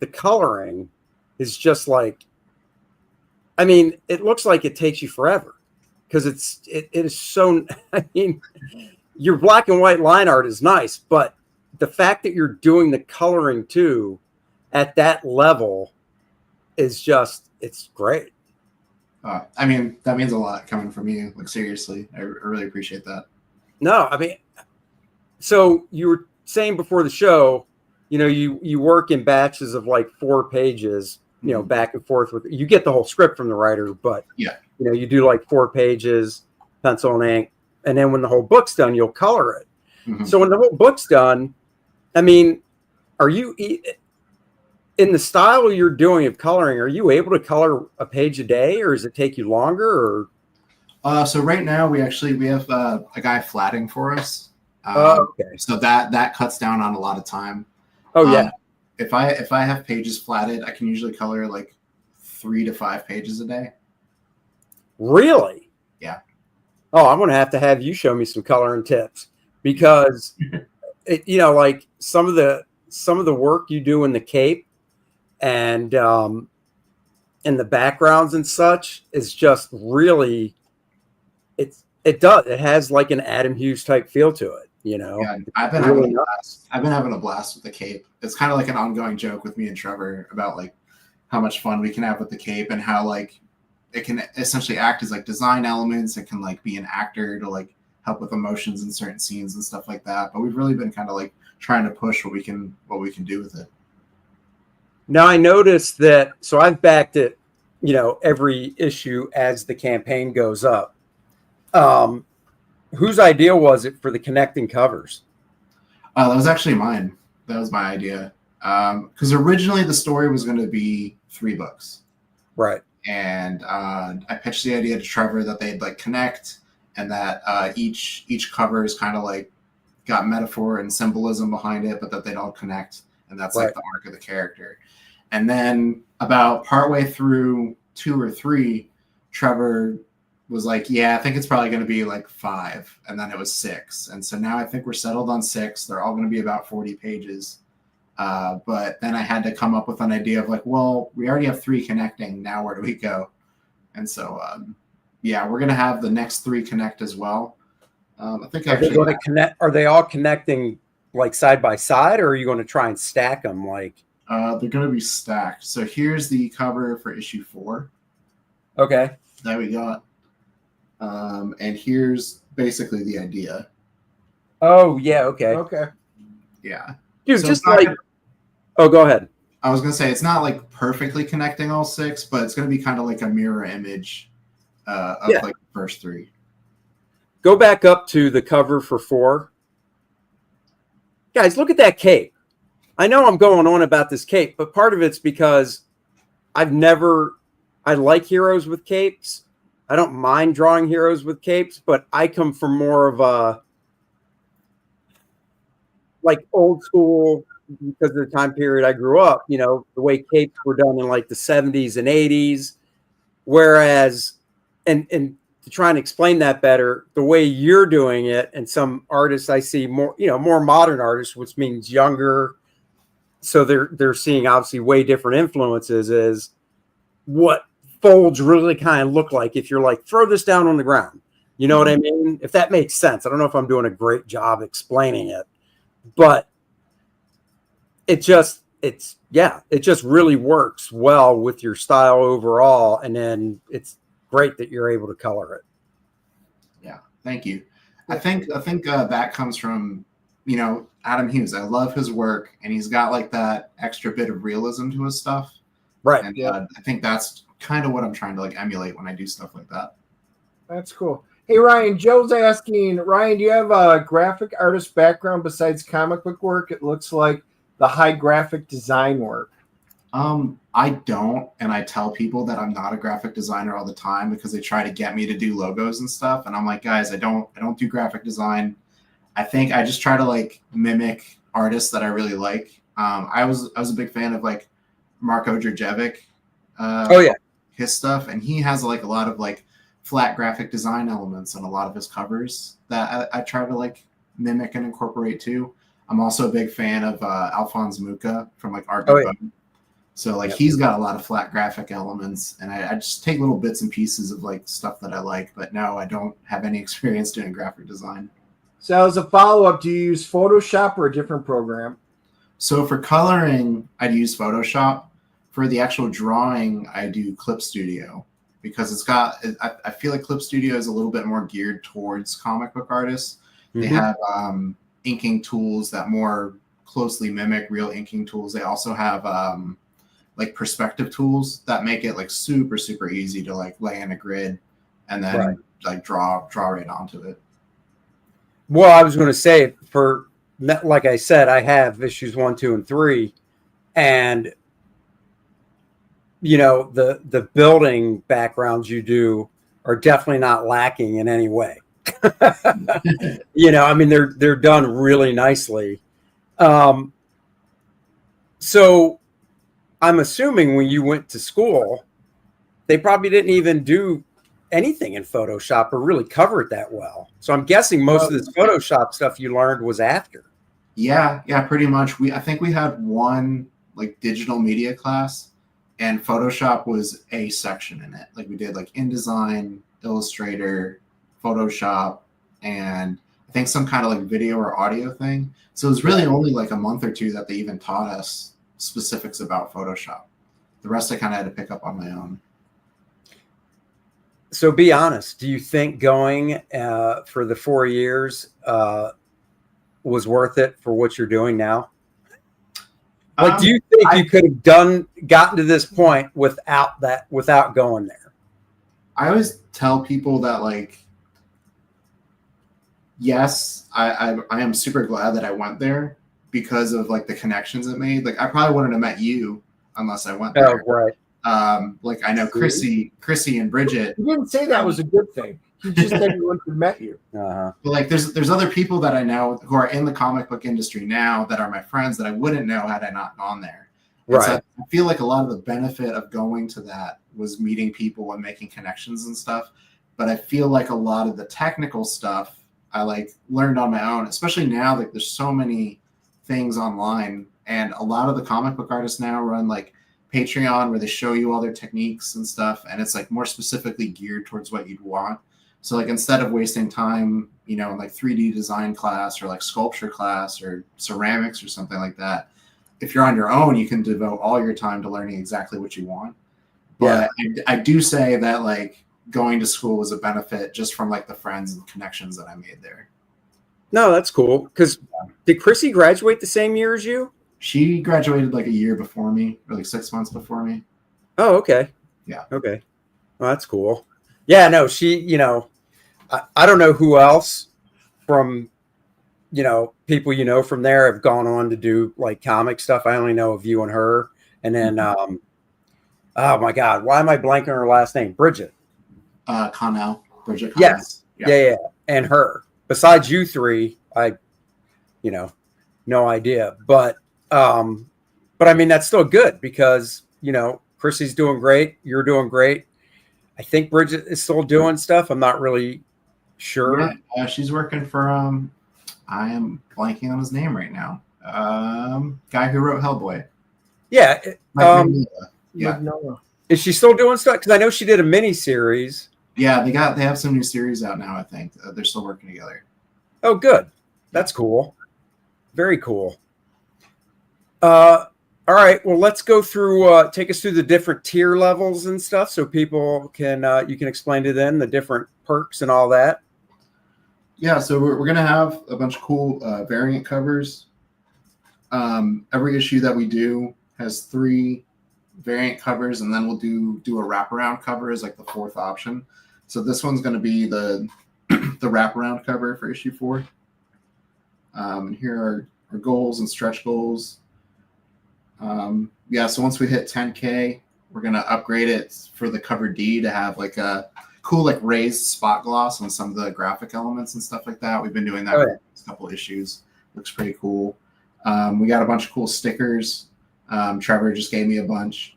S2: the coloring is just like, I mean, it looks like it takes you forever because it is so. I mean, your black and white line art is nice, but the fact that you're doing the coloring too at that level is just, it's great.
S4: I mean, that means a lot coming from you. Like, seriously, I really appreciate that.
S2: No, I mean, so you were saying before the show, you know, you work in batches of like 4 pages, you know, back and forth with, you get the whole script from the writer, but
S4: Yeah.
S2: you know, you do like 4 pages, pencil and ink, and then when the whole book's done, you'll color it.
S4: Mhm.
S2: So when the whole book's done, I mean, are you in the style you're doing of coloring? Are you able to color a page a day, or does it take you longer? Or
S4: So right now we have a guy flatting for us.
S2: okay.
S4: So that cuts down on a lot of time.
S2: Oh yeah,
S4: If I have pages flatted, I can usually color like 3 to 5 pages a day.
S2: really?
S4: Yeah.
S2: Oh, I'm gonna have to have you show me some coloring tips because you know, like some of the work you do in the cape and in the backgrounds and such is just really, it has like an Adam Hughes type feel to it, you know.
S4: Yeah, I've been
S2: Really
S4: having a blast. I've been having a blast with the cape. It's kind of like an ongoing joke with me and Trevor about like how much fun we can have with the cape and how like it can essentially act as like design elements. It can like be an actor to like help with emotions in certain scenes and stuff like that. But we've really been kind of like trying to push what we can do with it.
S2: Now I noticed that, so I've backed it, you know, every issue as the campaign goes up. Whose idea was it for the connecting covers?
S4: That was actually mine. That was my idea. Because originally the story was going to be 3 books.
S2: Right.
S4: And I pitched the idea to Trevor that they'd like connect, and that each cover is kind of like got metaphor and symbolism behind it, but that they'd all connect, and that's like the arc of the character. And then about partway through 2 or 3, Trevor was like, yeah, I think it's probably going to be like 5. And then it was 6. And so now I think we're settled on 6. They're all going to be about 40 pages. But then I had to come up with an idea of like, well, we already have 3 connecting. Now where do we go? And so, yeah, we're going to have the next 3 connect as well. I think
S2: Are they going to connect? Are they all connecting like side by side, or are you going to try and stack them? Like,
S4: they're going to be stacked. So here's the cover for issue 4
S2: okay,
S4: that we got. And here's basically the idea.
S2: oh yeah, okay,
S3: Okay.
S4: Yeah.
S2: dude,
S4: So
S2: just
S4: it's not
S2: like,
S4: gonna-
S2: oh, go ahead.
S4: I was going to say, it's not like perfectly connecting all 6, but it's going to be kind of like a mirror image of like the first 3.
S2: Go back up to the cover for 4. Guys, look at that cape. I know I'm going on about this cape, but part of it's because I like heroes with capes. I don't mind drawing heroes with capes, but I come from more of a like old school because of the time period I grew up, you know, the way capes were done in like the 70s and 80s. Whereas, and to try and explain that better, the way you're doing it, and some artists I see more, you know, more modern artists, which means younger. So they're seeing obviously way different influences, is what folds really kind of look like if you're like, throw this down on the ground. You know what I mean? If that makes sense. I don't know if I'm doing a great job explaining it, but it just really works well with your style overall. And then it's great that you're able to color it.
S4: Yeah. Thank you. I think that comes from, you know, Adam Hughes. I love his work, and he's got like that extra bit of realism to his stuff.
S2: Right.
S4: And I think that's kind of what I'm trying to like emulate when I do stuff like that.
S3: That's cool. Hey, Ryan, Joe's asking, Ryan, do you have a graphic artist background besides comic book work? It looks like the high graphic design work.
S4: I don't, and I tell people that I'm not a graphic designer all the time because they try to get me to do logos and stuff, and I'm like, guys, I don't do graphic design. I think I just try to like mimic artists that I really like. I was a big fan of like Marko Drjevic.
S2: Oh yeah,
S4: his stuff, and he has like a lot of like flat graphic design elements in a lot of his covers that I try to like mimic and incorporate too. I'm also a big fan of Alphonse Mucha from like Art
S2: Oh, yeah.
S4: Deco. So like he's got a lot of flat graphic elements, and I just take little bits and pieces of like stuff that I like. But no, I don't have any experience doing graphic design.
S3: So as a follow-up, do you use Photoshop or a different program?
S4: So for coloring, I'd use Photoshop. For the actual drawing, I do Clip Studio because it's got. I feel like Clip Studio is a little bit more geared towards comic book artists. They have inking tools that more closely mimic real inking tools. They also have like perspective tools that make it like super easy to like lay in a grid and then like draw right onto it.
S2: Well, I was going to say, for like I said, I have issues 1, 2, and 3, and the building backgrounds you do are definitely not lacking in any way. I mean, they're done really nicely. So I'm assuming when you went to school, they probably didn't even do anything in Photoshop or really cover it that well. So I'm guessing most of this Photoshop stuff you learned was after.
S4: Yeah, pretty much. I think we had one like digital media class, and Photoshop was a section in it. Like we did like InDesign, Illustrator, Photoshop, and I think some kind of like video or audio thing. So it was really only like a month or two that they even taught us specifics about Photoshop. The rest I kind of had to pick up on my own.
S2: So be honest, do you think going for the 4 years was worth it for what you're doing now? Like, do you think you could have gotten to this point without going there?
S4: I always tell people that, like, yes, I am super glad that I went there because of like the connections it made. Like, I probably wouldn't have met you unless I went there.
S2: Oh, right.
S4: Like I know Chrissy and Bridget.
S3: You didn't say that was a good thing. You just said you wouldn't have met you.
S2: Uh-huh.
S4: But like there's other people that I know who are in the comic book industry now that are my friends that I wouldn't know had I not gone there.
S2: Right.
S4: So I feel like a lot of the benefit of going to that was meeting people and making connections and stuff. But I feel like a lot of the technical stuff I like learned on my own, especially now that there's so many things online, and a lot of the comic book artists now run like Patreon where they show you all their techniques and stuff, and it's like more specifically geared towards what you'd want. So like instead of wasting time, in like 3D design class or like sculpture class or ceramics or something like that, if you're on your own, you can devote all your time to learning exactly what you want. But yeah. I do say that like going to school was a benefit just from like the friends and connections that I made there.
S2: No, that's cool. Because did Chrissy graduate the same year as you?
S4: She graduated like a year before me, or like 6 months before me.
S2: Oh, okay.
S4: Yeah.
S2: Okay. Well, that's cool. Yeah, no, she, I don't know who else from, people from there have gone on to do like comic stuff. I only know of you and her. And then, oh my God, why am I blanking on her last name? Bridget.
S4: Connell. Bridget Connell.
S2: Yes. Yeah. And her. Besides you three, I, no idea. But I mean, that's still good because, Chrissy's doing great. You're doing great. I think Bridget is still doing stuff. I'm not really sure.
S4: Yeah, she's working for, I am blanking on his name right now. Guy who wrote Hellboy.
S2: Yeah.
S4: Yeah.
S2: Is she still doing stuff? Because I know she did a mini series.
S4: Yeah, they have some new series out now, I think. They're still working together.
S2: Oh, good. That's cool. Very cool. All right. Well, let's go through, take us through the different tier levels and stuff so people can, you can explain to them the different perks and all that.
S4: Yeah. So we're going to have a bunch of cool variant covers. Every issue that we do has 3 variant covers, and then we'll do a wraparound cover as like the 4th option. So this one's going to be the wraparound cover for issue 4. And here are our goals and stretch goals. So once we hit 10K, we're going to upgrade it for the cover D to have like a cool like raised spot gloss on some of the graphic elements and stuff like that. We've been doing that for a couple issues. Looks pretty cool. We got a bunch of cool stickers. Trevor just gave me a bunch.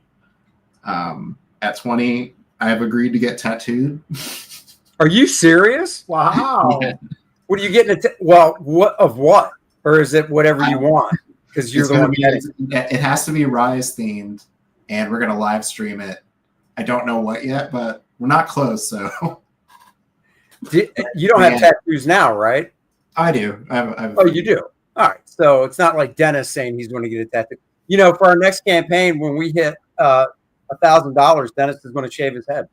S4: At 20, I have agreed to get tattooed.
S2: Are you serious?
S3: Wow.
S4: Yeah.
S2: What are you getting? Well, what of what? Or is it whatever you want? Because you're
S4: It's
S2: the
S4: gonna
S2: one
S4: be,
S2: getting it.
S4: it has to be Rise themed, and we're gonna live stream it. I don't know what yet, but we're not close. So
S2: You don't have tattoos now, right?
S4: I do. I have
S2: Oh, you do. All right. So it's not like Dennis saying he's going to get a tattoo. For our next campaign, when we hit $1,000, Dennis is going to shave his head.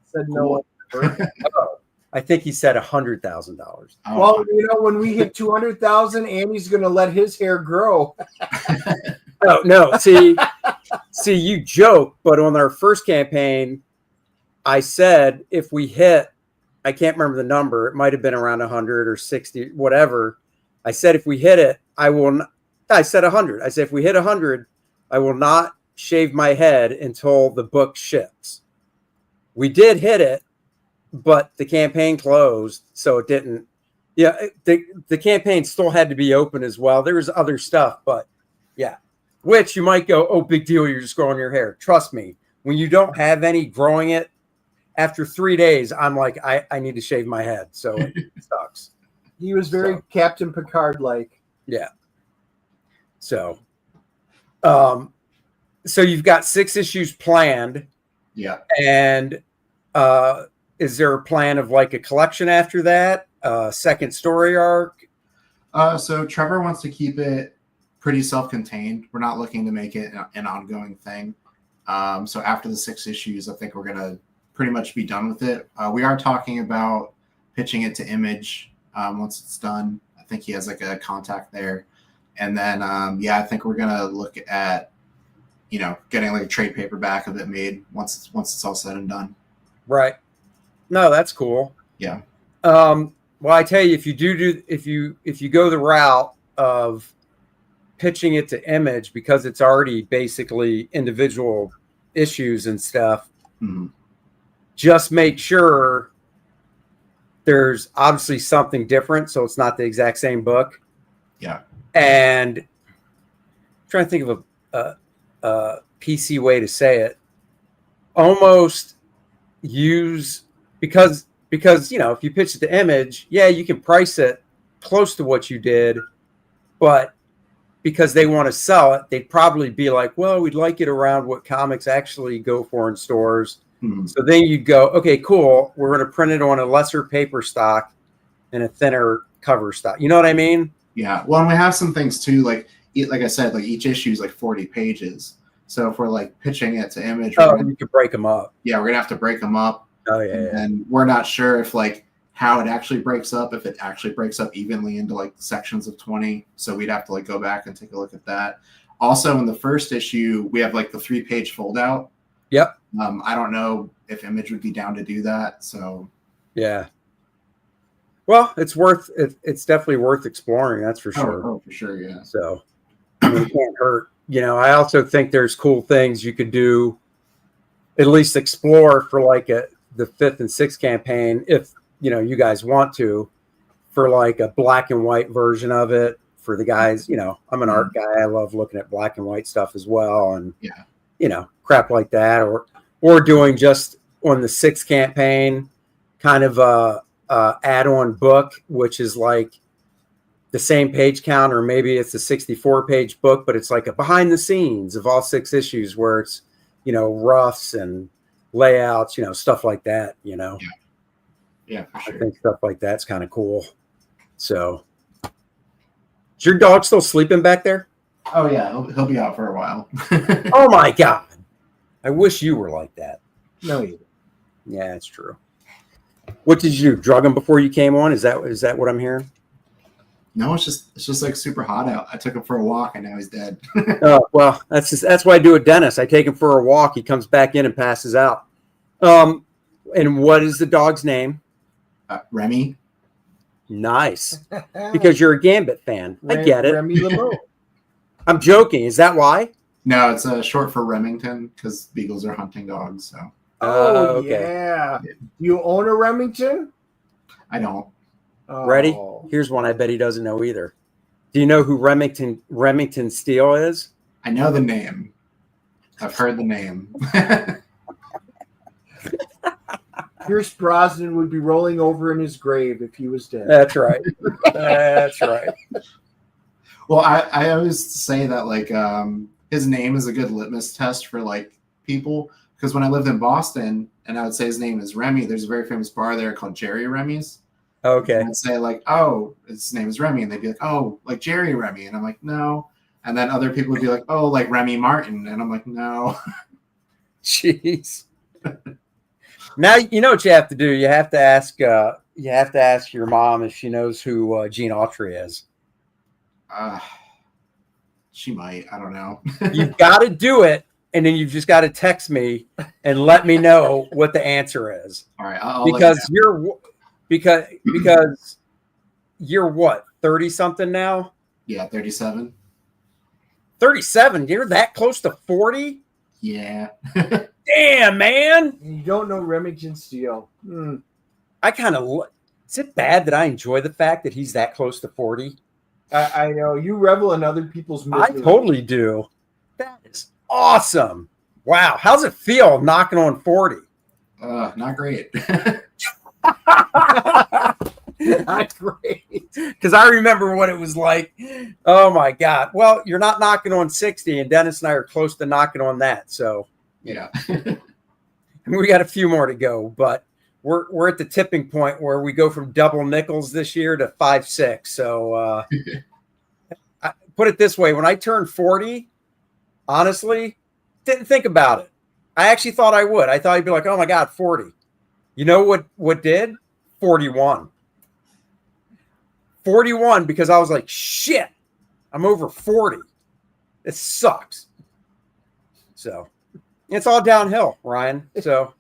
S3: Said no.
S2: Oh, I think he said $100,000.
S4: Oh,
S3: Well, when we hit 200,000, Andy's going to let his hair grow.
S2: Oh no! See, you joke, but on our first campaign, I said if we hit, I can't remember the number. It might have been around 100 or 60, whatever. I said if we hit it, I will. I said 100. I said if we hit 100, I will not shave my head until the book ships. We did hit it, but the campaign closed, so it didn't. Yeah, the campaign still had to be open as well. There was other stuff, but yeah. Which you might go, oh, big deal, you're just growing your hair. Trust me, when you don't have any growing it, after 3 days, I'm like, I need to shave my head. So it sucks.
S3: He was very Captain Picard-like.
S2: Yeah. So you've got 6 issues planned.
S4: yeah.
S2: And is there a plan of like a collection after that? Second story arc?
S4: So Trevor wants to keep it pretty self-contained. We're not looking to make it an ongoing thing. So after the 6 issues, I think we're going to pretty much be done with it. We are talking about pitching it to Image once it's done. I think he has like a contact there. And then, I think we're going to look at, getting like a trade paperback of it made once it's all said and done.
S2: Right. No, that's cool.
S4: Yeah.
S2: Well, I tell you, if you go the route of pitching it to Image, because it's already basically individual issues and stuff,
S4: Mm-hmm.
S2: just make sure there's obviously something different, so it's not the exact same book.
S4: Yeah.
S2: And I'm trying to think of a PC way to say it. Almost use because if you pitch it to Image, you can price it close to what you did, but because they want to sell it, they'd probably be like, well, we'd like it around what comics actually go for in stores.
S4: Mm-hmm.
S2: So then you'd go, okay, cool. We're going to print it on a lesser paper stock and a thinner cover stock. You know what I mean?
S4: Yeah. Well, and we have some things too, like I said, like each issue is like 40 pages. So if we're like pitching it to Image,
S2: You could break them up.
S4: we're going to have to break them up.
S2: Oh, yeah.
S4: And we're not sure if like how it actually breaks up, if it actually breaks up evenly into like sections of 20. So we'd have to like go back and take a look at that. Also, in the first issue, we have like the 3-page fold out.
S2: Yep.
S4: I don't know if Image would be down to do that. So
S2: Yeah. Well, it's definitely worth exploring. That's for sure.
S4: Oh, for sure. Yeah.
S2: So it can't hurt. I also think there's cool things you could do, at least explore for like the 5th and 6th campaign. If, you guys want to, for like a black and white version of it for the guys, I'm an art guy. I love looking at black and white stuff as well. And, crap like that, or doing just on the 6th campaign, kind of a add-on book, which is like the same page count, or maybe it's a 64-page book, but it's like a behind the scenes of all 6 issues where it's, roughs and layouts, stuff like that,
S4: Yeah, for sure.
S2: I think stuff like that's kind of cool. So, is your dog still sleeping back there?
S4: Oh yeah, he'll be out for a while.
S2: Oh my God. I wish you were like that.
S3: No, you.
S2: Yeah, it's true. What did you do? Drug him before you came on? Is that what I'm hearing?
S4: No, it's just like super hot out. I took him for a walk and now he's dead.
S2: Oh, well, that's what I do with Dennis. I take him for a walk. He comes back in and passes out. And what is the dog's name?
S4: Remy.
S2: Nice. Because you're a Gambit fan. I get it.
S3: Remy LeBeau.
S2: I'm joking. Is that why?
S4: No, it's short for Remington because beagles are hunting dogs. So
S3: Oh,
S2: okay.
S3: yeah. You own a Remington?
S4: I don't.
S3: Oh.
S2: Ready? Here's one I bet he doesn't know either. Do you know who Remington Steele is?
S4: I know the name. I've heard the name.
S3: Pierce Brosnan would be rolling over in his grave if he was dead.
S2: That's right. That's right.
S4: Well, I always say that like his name is a good litmus test for like people, because when I lived in Boston and I would say his name is Remy, there's a very famous bar there called Jerry Remy's.
S2: Okay.
S4: And I'd say like, oh, his name is Remy, and they'd be like, oh, like Jerry Remy, and I'm like, no. And then other people would be like, oh, like Remy Martin, and I'm like, no.
S2: Jeez. Now you know what you have to do. You have to ask. You have to ask your mom if she knows who Gene Autry is.
S4: She might. I don't know.
S2: You've got to do it, and then you've just got to text me and let me know what the answer is.
S4: All right, I'll
S2: Because you're what, 30 something now?
S4: yeah, 37.
S2: 37. You're that close to 40?
S4: Yeah.
S2: Damn, man.
S3: You don't know Remington Steele.
S2: I kind of. Is it bad that I enjoy the fact that he's that close to 40?
S3: I know you revel in other people's
S2: I
S3: misery.
S2: totally do. That is awesome. Wow. How's it feel knocking on 40?
S4: Not great.
S3: Not great.
S2: Because I remember what it was like. Oh, my God. Well, you're not knocking on 60, and Dennis and I are close to knocking on that. So
S4: Yeah.
S2: we got a few more to go, but we're at the tipping point where we go from double nickels this year to 5-6. So I put it this way: when I turned 40, honestly, didn't think about it. I actually thought I would. I thought I'd be like, "Oh my God, 40." You know what did? 41. 41 because I was like, "Shit, I'm over 40. It sucks." So it's all downhill, Ryan. So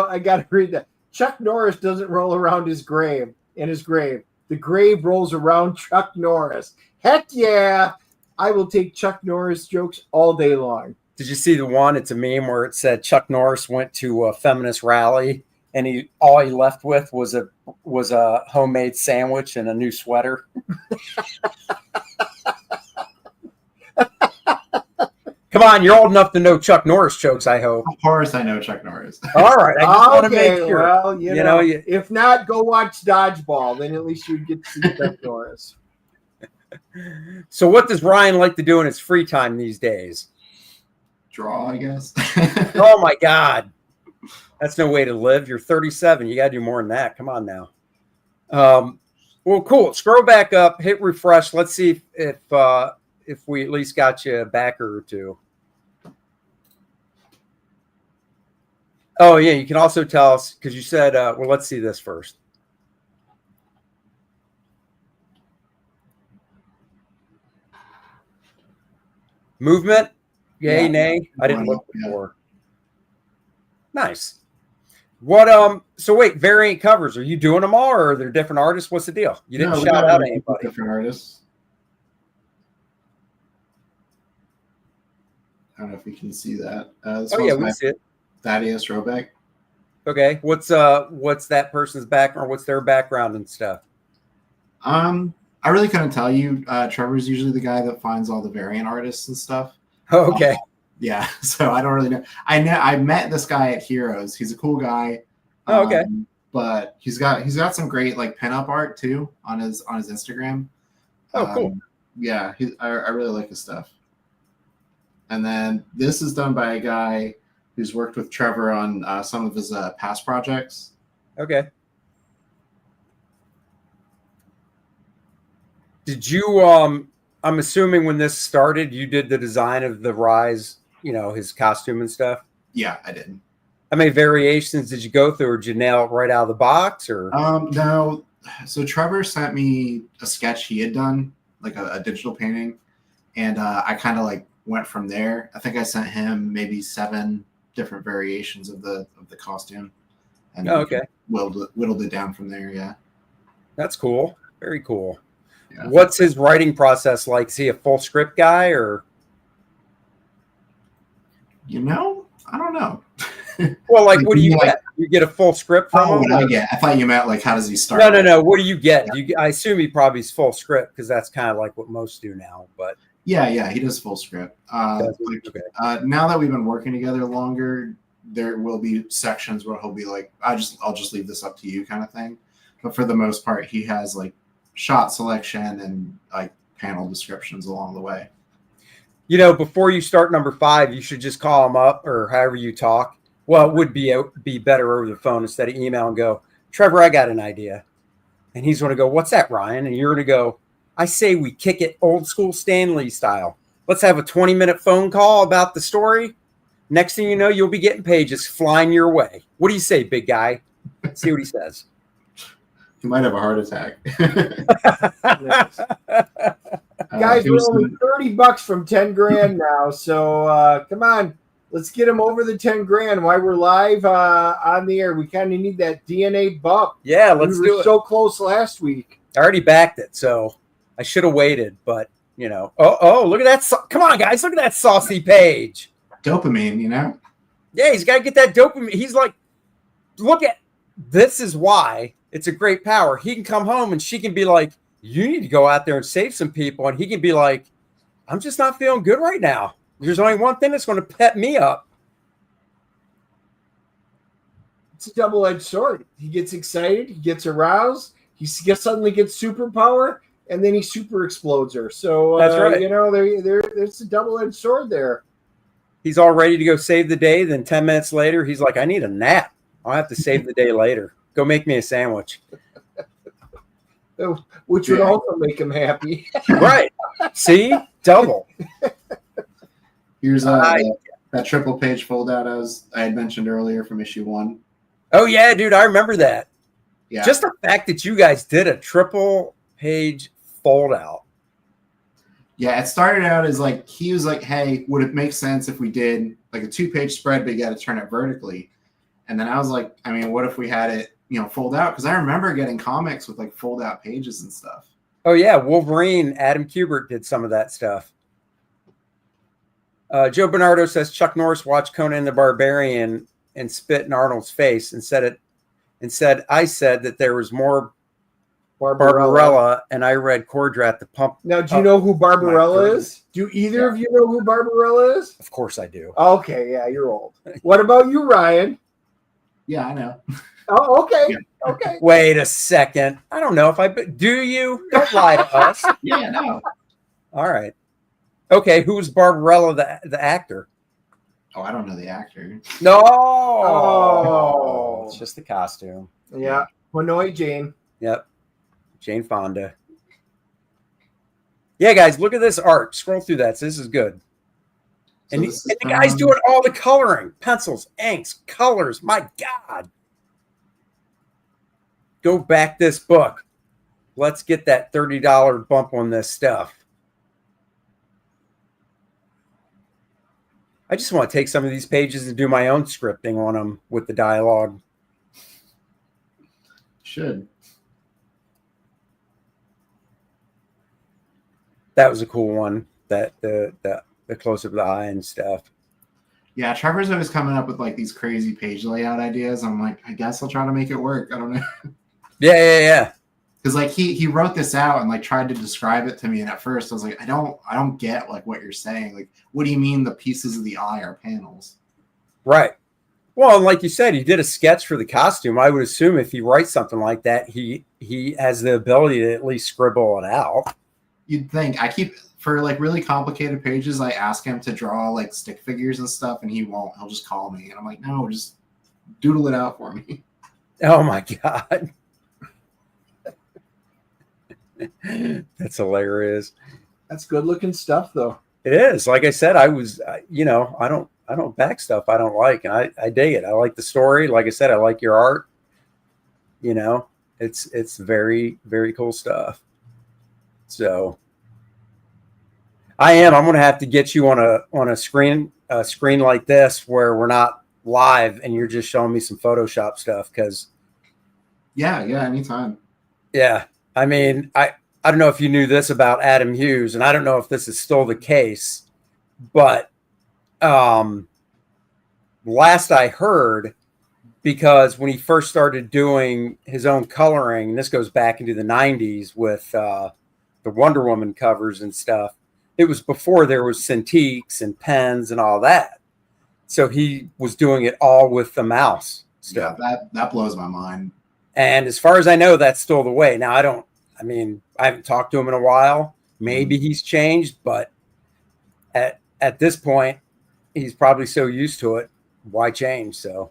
S3: I got to read that. Chuck Norris doesn't roll around his grave. The grave rolls around Chuck Norris. Heck yeah. I will take Chuck Norris jokes all day long.
S2: did you see the one? It's a meme where it said Chuck Norris went to a feminist rally and all he left with was a homemade sandwich and a new sweater. Come on, you're old enough to know Chuck Norris jokes, I hope.
S4: Of course, I know Chuck Norris.
S2: All right, I just want to make sure.
S3: Well, you know, if not, go watch Dodgeball. Then at least you would get to see Chuck Norris.
S2: So what does Ryan like to do in his free time these days?
S4: Draw, I guess.
S2: Oh, my God. That's no way to live. You're 37. You got to do more than that. Come on now. Well, cool. Scroll back up, hit refresh. Let's see if we at least got you a backer or two. Oh, yeah. You can also tell us because you said, well, let's see this first. Movement? Yay, nay? I didn't look before. Nice. What so wait, variant covers, are you doing them all or are there different artists? What's the deal? You didn't shout out anybody.
S4: Different artists. I don't know if you can see that.
S2: Oh yeah, we see it.
S4: Thaddeus Robeck.
S2: Okay. What's that person's background? What's their background and stuff?
S4: I really couldn't tell you. Trevor's usually the guy that finds all the variant artists and stuff.
S2: Oh, okay.
S4: Yeah, so I don't really know. I met this guy at Heroes. He's a cool guy.
S2: Oh, okay.
S4: But he's got some great like pinup art too on his Instagram.
S2: Oh, cool.
S4: Yeah, I really like his stuff. And then this is done by a guy who's worked with Trevor on some of his past projects.
S2: Okay. Did you I'm assuming when this started, you did the design of the Rise, his costume and stuff?
S4: Yeah, I did.
S2: How many variations did you go through, or did you nail it right out of the box? Or
S4: no. So Trevor sent me a sketch he had done, like a digital painting, and I kind of like went from there. I think I sent him maybe 7 different variations of the costume, and
S2: okay,
S4: whittled it down from there. Yeah,
S2: that's cool. Very cool.
S4: Yeah.
S2: What's his writing process like? Is he a full script guy or?
S4: I don't know.
S2: Well, like, what do you get? You get a full script from him?
S4: What I get? I thought you meant like, how does he start?
S2: No. What do you get? I assume he probably is full script because that's kind of like what most do now. But
S4: yeah, he does full script.
S2: Okay.
S4: Now that we've been working together longer, there will be sections where he'll be like, I'll just leave this up to you kind of thing. But for the most part, he has like shot selection and like panel descriptions along the way.
S2: You know, before you start number 5, you should just call him up or however you talk. Well, it would be better over the phone instead of email and go, Trevor, I got an idea. And he's going to go, what's that, Ryan? And you're going to go, I say we kick it old school Stan Lee style. Let's have a 20-minute phone call about the story. Next thing you know, you'll be getting pages flying your way. What do you say, big guy? See what he says.
S4: He might have a heart attack.
S3: Guys, we're only $30 from 10 grand now. So come on, let's get him over the 10 grand while we're live on the air. We kind of need that DNA bump.
S2: Yeah, let's do it.
S3: We were so close last week.
S2: I already backed it, so I should have waited. But, you know, oh, look at that. Come on, guys. Look at that saucy page.
S4: Dopamine, you know?
S2: Yeah, he's got to get that dopamine. He's like, look at, this is why it's a great power. He can come home and she can be like, you need to go out there and save some people. And he can be like, I'm just not feeling good right now. There's only one thing that's going to pep me up.
S3: It's a double-edged sword. He gets excited. He gets aroused. He suddenly gets superpower, and then he super explodes her. So,
S2: that's right.
S3: You know, there's a double-edged sword there.
S2: He's all ready to go save the day. Then 10 minutes later, he's like, I need a nap. I'll have to save the day later. Go make me a sandwich.
S3: Which would also make him happy.
S2: Right. See? Double.
S4: Here's that triple page fold out I had mentioned earlier from issue 1.
S2: Oh, yeah, dude. I remember that.
S4: Yeah.
S2: Just the fact that you guys did a triple page fold out.
S4: Yeah, it started out as like, he was like, hey, would it make sense if we did like a 2-page spread, but you got to turn it vertically? And then I was like, I mean, what if we had it, you know, fold out? Because I remember getting comics with like fold out pages and stuff.
S2: Oh, yeah. Wolverine, Adam Kubert did some of that stuff. Joe Bernardo says Chuck Norris watched Conan the Barbarian and spit in Arnold's face and said I said that there was more Barbarella, and I read Cordrat the Pump.
S3: Now, do you know who Barbarella is? Do either of you know who Barbarella is?
S2: Of course I do.
S3: Okay, yeah, you're old. What about you, Ryan?
S4: Yeah, I know.
S3: Oh, okay. Yeah. Okay.
S2: Wait a second. I don't know if do you? Don't lie to us.
S4: Yeah, no.
S2: All right. Okay, who's Barbarella the actor?
S4: Oh, I don't know the actor.
S2: No.
S3: Oh.
S2: It's just the costume.
S3: Yeah. Hanoi Jane.
S2: Yep. Jane Fonda. Yeah, guys, look at this art. Scroll through that. This is good. And, and the guy's doing all the coloring. Pencils, inks, colors. My God. Go back this book. Let's get that $30 bump on this stuff. I just want to take some of these pages and do my own scripting on them with the dialogue.
S4: Should.
S2: That was a cool one. That the close up of the eye and stuff.
S4: Yeah, Trevor's always coming up with like these crazy page layout ideas. I'm like, I guess I'll try to make it work. I don't know.
S2: Yeah.
S4: Because like he wrote this out and like tried to describe it to me, and at first I was like, I don't get like what you're saying. Like, what do you mean the pieces of the eye are panels?
S2: Right. Well, and like you said, he did a sketch for the costume. I would assume if he writes something like that, he has the ability to at least scribble it out.
S4: You'd think. For like really complicated pages, I ask him to draw like stick figures and stuff, and he won't. He'll just call me, and I'm like, no, just doodle it out for me.
S2: Oh my God. That's hilarious.
S3: That's good looking stuff, though.
S2: It is. Like I said, I don't back stuff I don't like, and I dig it. I like the story. Like I said, I like your art. You know, it's very, very cool stuff. So I'm going to have to get you on a screen like this where we're not live and you're just showing me some Photoshop stuff. Cause
S4: yeah. Anytime.
S2: Yeah. I mean, I don't know if you knew this about Adam Hughes, and I don't know if this is still the case, but last I heard, because when he first started doing his own coloring, and this goes back into the 90s with the Wonder Woman covers and stuff, it was before there was Cintiqs and pens and all that. So he was doing it all with the mouse
S4: Yeah,
S2: still.
S4: that blows my mind.
S2: And as far as I know, that's still the way. Now, I haven't talked to him in a while. Maybe he's changed, but at this point, he's probably so used to it. Why change? So,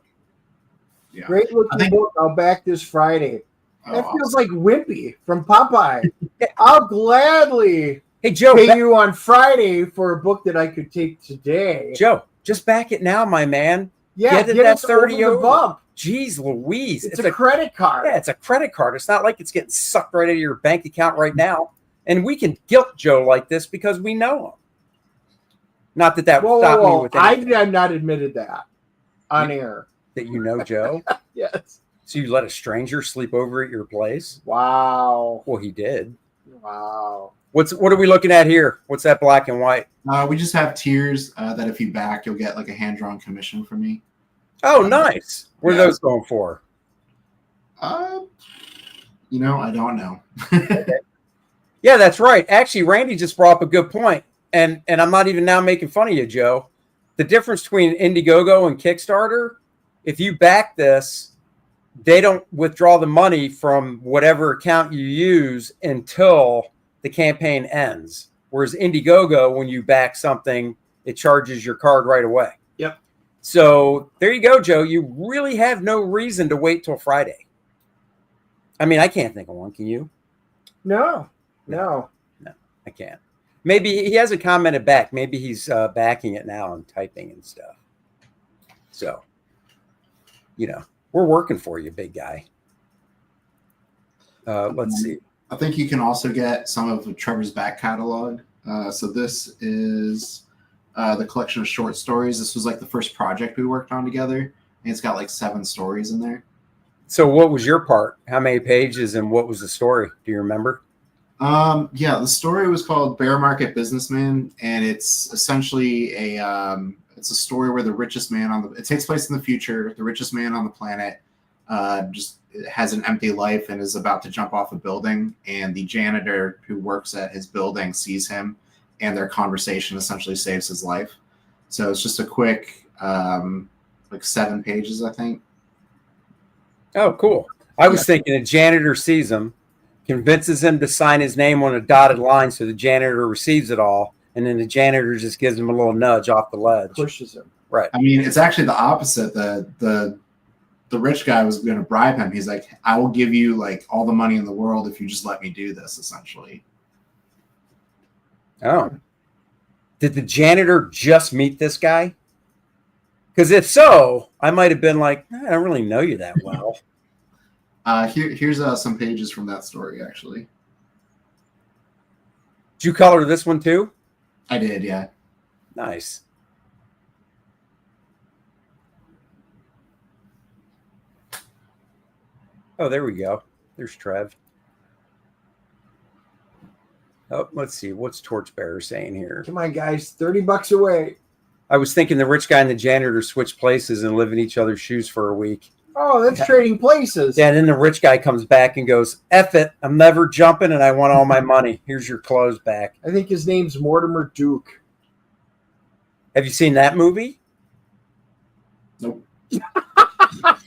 S4: Yeah.
S3: Great
S4: I
S3: looking
S4: think-
S3: book. I'll back this Friday. That
S4: Oh,
S3: feels like Wimpy from Popeye. I'll gladly
S2: hey, Joe,
S3: pay you on Friday for a book that I could take today.
S2: Joe, just back it now, my man.
S3: Yeah,
S2: get it
S3: get
S2: that
S3: us
S2: 30
S3: over the
S2: over.
S3: bump.
S2: Jeez Louise.
S3: It's a credit card.
S2: Yeah, it's a credit card. It's not like it's getting sucked right out of your bank account right now. And we can guilt Joe like this because we know him. Not that that would
S3: Whoa,
S2: stop
S3: whoa,
S2: me
S3: whoa.
S2: with
S3: I
S2: anything,
S3: have not admitted that on air.
S2: that you know Joe.
S3: Yes.
S2: So you let a stranger sleep over at your place?
S3: Wow.
S2: Well, he did.
S3: Wow.
S2: What are we looking at here? What's that black and white?
S4: we just have tiers that if you back, you'll get like a hand-drawn commission from me.
S2: Oh, nice. What are
S4: Yeah.
S2: those going for?
S4: I don't know.
S2: Yeah, that's right. Actually, Randy just brought up a good point. And I'm not even now making fun of you, Joe. The difference between Indiegogo and Kickstarter, if you back this, they don't withdraw the money from whatever account you use until the campaign ends. Whereas Indiegogo, when you back something, it charges your card right away.
S3: Yep.
S2: So there you go, Joe. You really have no reason to wait till Friday. I mean, I can't think of one. Can you?
S3: No.
S2: I can't. Maybe he hasn't commented back. Maybe he's backing it now and typing and stuff. So, we're working for you, big guy. Let's see.
S4: I think you can also get some of Trevor's back catalog. So this is the collection of short stories. This was like the first project we worked on together. And it's got like 7 stories in there.
S2: So what was your part? How many pages and what was the story? Do you remember?
S4: The story was called Bear Market Businessman, and it's essentially it's a story where the richest man it takes place in the future. The richest man on the planet just has an empty life and is about to jump off a building, and the janitor who works at his building sees him, and their conversation essentially saves his life. So it's just a quick 7 pages, I think.
S2: Oh, cool. I was thinking a janitor sees him, convinces him to sign his name on a dotted line so the janitor receives it all, and then the janitor just gives him a little nudge off the ledge.
S3: Pushes him.
S2: Right.
S4: I mean, it's actually the opposite. The rich guy was going to bribe him. He's like, I will give you like all the money in the world if you just let me do this, essentially.
S2: Oh. Did the janitor just meet this guy? Because if so, I might have been like, I don't really know you that well.
S4: Here's some pages from that story, actually.
S2: Did you color this one too?
S4: I did, yeah.
S2: Nice. Oh, there we go. There's Trev. Oh, let's see. What's Torchbearer saying here?
S3: Come on, guys. $30 away.
S2: I was thinking the rich guy and the janitor switch places and live in each other's shoes for a week.
S3: Oh, that's trading places.
S2: Yeah, and then the rich guy comes back and goes, F it, I'm never jumping and I want all my money. Here's your clothes back.
S3: I think his name's Mortimer Duke.
S2: Have you seen that movie?
S4: Nope.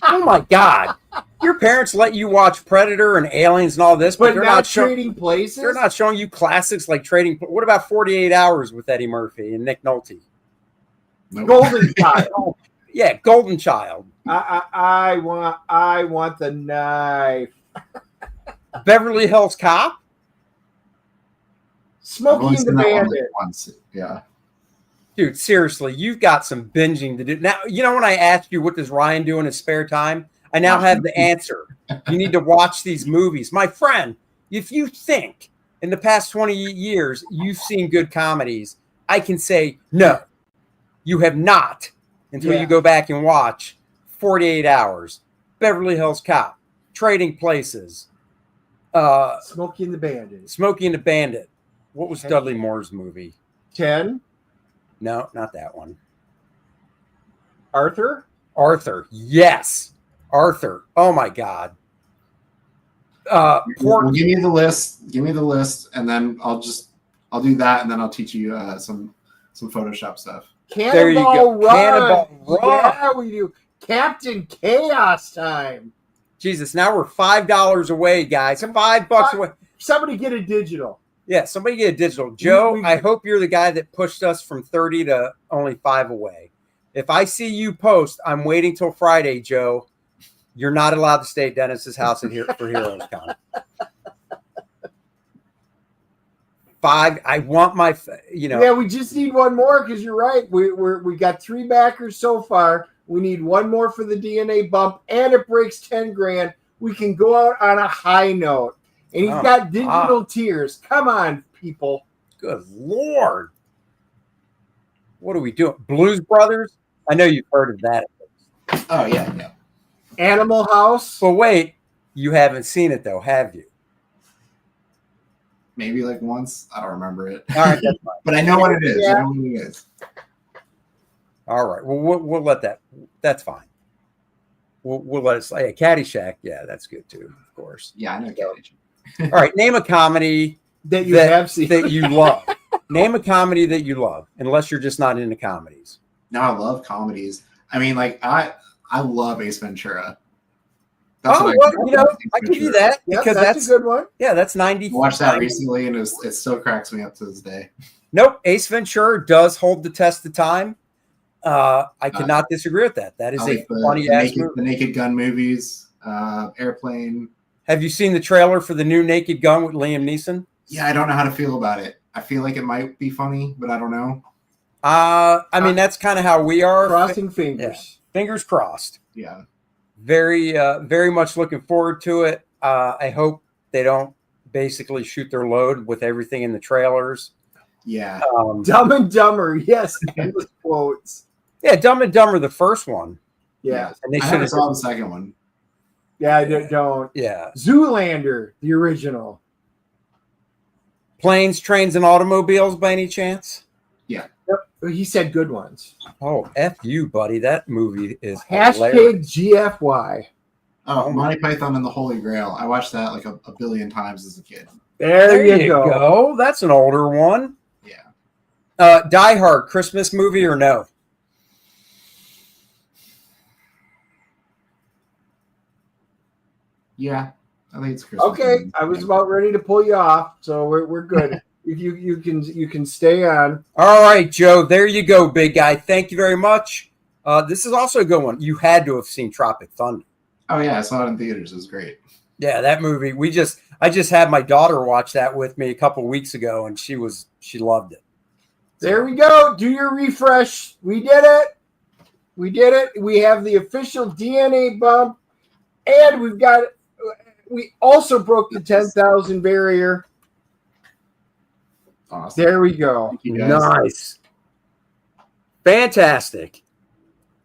S2: Oh my God. Your parents let you watch Predator and Aliens and all this, but
S3: But
S2: they're
S3: not
S2: not showing
S3: trading places?
S2: they're not showing you classics like Trading. What about 48 Hours with Eddie Murphy and Nick Nolte?
S4: Nope.
S3: Golden Child.
S2: Yeah, Golden Child.
S3: I want the knife.
S2: Beverly Hills Cop?
S4: I've
S3: Smokey
S4: only
S3: and the
S4: seen that one,
S3: Bandit.
S4: like, once. Yeah.
S2: Dude, seriously, you've got some binging to do. Now, when I asked you what does Ryan do in his spare time, I now have the answer. You need to watch these movies. My friend, if you think in the past 20 years you've seen good comedies, I can say no, you have not until
S3: Yeah.
S2: you go back and watch 48 Hours, Beverly Hills Cop, Trading Places,
S3: Smokey and the Bandit.
S2: Smokey and the Bandit. What was Dudley Moore's movie?
S3: 10.
S2: No, not that one.
S3: Arthur.
S2: Arthur. Yes. Arthur. Oh my God.
S4: Well,
S2: Porky.
S4: give me the list, and then I'll do that, and then I'll teach you some some Photoshop stuff.
S2: There you
S3: Cannonball
S2: go.
S3: Run.
S2: Cannonball Run.
S3: Yeah, we do. Captain Chaos time.
S2: Jesus, now we're $5 away, guys. $5 away.
S3: Somebody get a digital.
S2: Yeah, somebody get a digital. Joe,
S3: we-
S2: I hope you're the guy that pushed us from 30 to only 5 away. If I see you post, I'm waiting till Friday, Joe. You're not allowed to stay at Dennis's house for Heroes Con. 5. I want my,
S3: Yeah, we just need one more because you're right. We got 3 backers so far. We need one more for the DNA bump, and it breaks 10 grand. We can go out on a high note. And he's got digital tiers. Come on, people.
S2: Good Lord. What are we doing? Blues Brothers? I know you've heard of that.
S4: Oh yeah.
S3: Animal House.
S2: But wait, you haven't seen it though, have you?
S4: Maybe like once. I don't remember it.
S2: All right, that's fine.
S4: But I know what it is.
S3: Yeah.
S4: I know what it is.
S2: All right. Well, we'll let that. That's fine. We'll let it slide. Yeah, Caddyshack. Yeah, that's good too, of course.
S4: Yeah, I know. Caddyshack.
S2: All right. Name a comedy
S3: That you have seen.
S2: that you love. Name a comedy that you love, unless you're just not into comedies.
S4: No, I love comedies. I mean, like I love Ace Ventura. That's
S2: Oh,
S4: what
S2: well,
S4: Ace
S2: I give you
S4: Ventura.
S2: that
S3: Yep,
S2: because
S3: that's a good one.
S2: that's 90.
S4: I watched that recently, and it still cracks me up to this day.
S2: Nope. Ace Ventura does hold the test of time. I cannot disagree with that. That is
S4: I
S2: a
S4: like
S2: funny ass
S4: the
S2: movie.
S4: Naked Gun movies, Airplane.
S2: Have you seen the trailer for the new Naked Gun with Liam Neeson?
S4: Yeah, I don't know how to feel about it. I feel like it might be funny, but I don't know.
S2: I mean, that's kind of how we are.
S3: Crossing fingers.
S2: Fingers crossed.
S4: Yeah.
S2: Very much looking forward to it. I hope they don't basically shoot their load with everything in the trailers.
S4: Yeah.
S3: Dumb and Dumber. Yes. Endless quotes.
S2: Yeah, Dumb and Dumber, the first one.
S3: Yeah.
S2: And they
S4: I
S2: should
S4: haven't
S2: have.
S4: saw the second one.
S3: Yeah, I don't.
S2: Yeah.
S3: Zoolander, the original.
S2: Planes, Trains, and Automobiles by any chance?
S3: Yep. He said good ones.
S2: Oh, F you, buddy. That movie is
S3: Hashtag
S2: hilarious.
S3: GFY.
S4: Oh, Monty Python and the Holy Grail. I watched that like a billion times as a kid.
S3: There you go.
S2: That's an older one.
S4: Yeah.
S2: Die Hard, Christmas movie or no?
S4: Yeah. I think it's Christmas.
S3: Okay,
S4: movie.
S3: I was about ready to pull you off, so we're good. If you can stay on.
S2: All right, Joe. There you go, big guy. Thank you very much. This is also a good one. You had to have seen Tropic Thunder.
S4: Oh yeah, I saw it in theaters. It was great.
S2: Yeah, that movie. I just had my daughter watch that with me a couple weeks ago, and she loved it.
S3: There we go. Do your refresh. We did it. We have the official DNA bump, and we also broke the 10,000 barrier.
S4: Awesome.
S3: There we go.
S4: Thank you guys.
S2: Nice. Fantastic.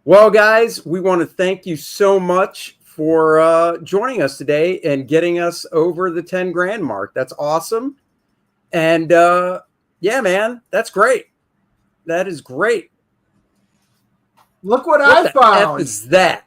S2: Well, guys, we want to thank you so much for joining us today and getting us over the 10 grand mark. That's awesome. And yeah, man, that's great. That is great.
S3: Look what
S2: What
S3: I
S2: the
S3: found.
S2: F is that?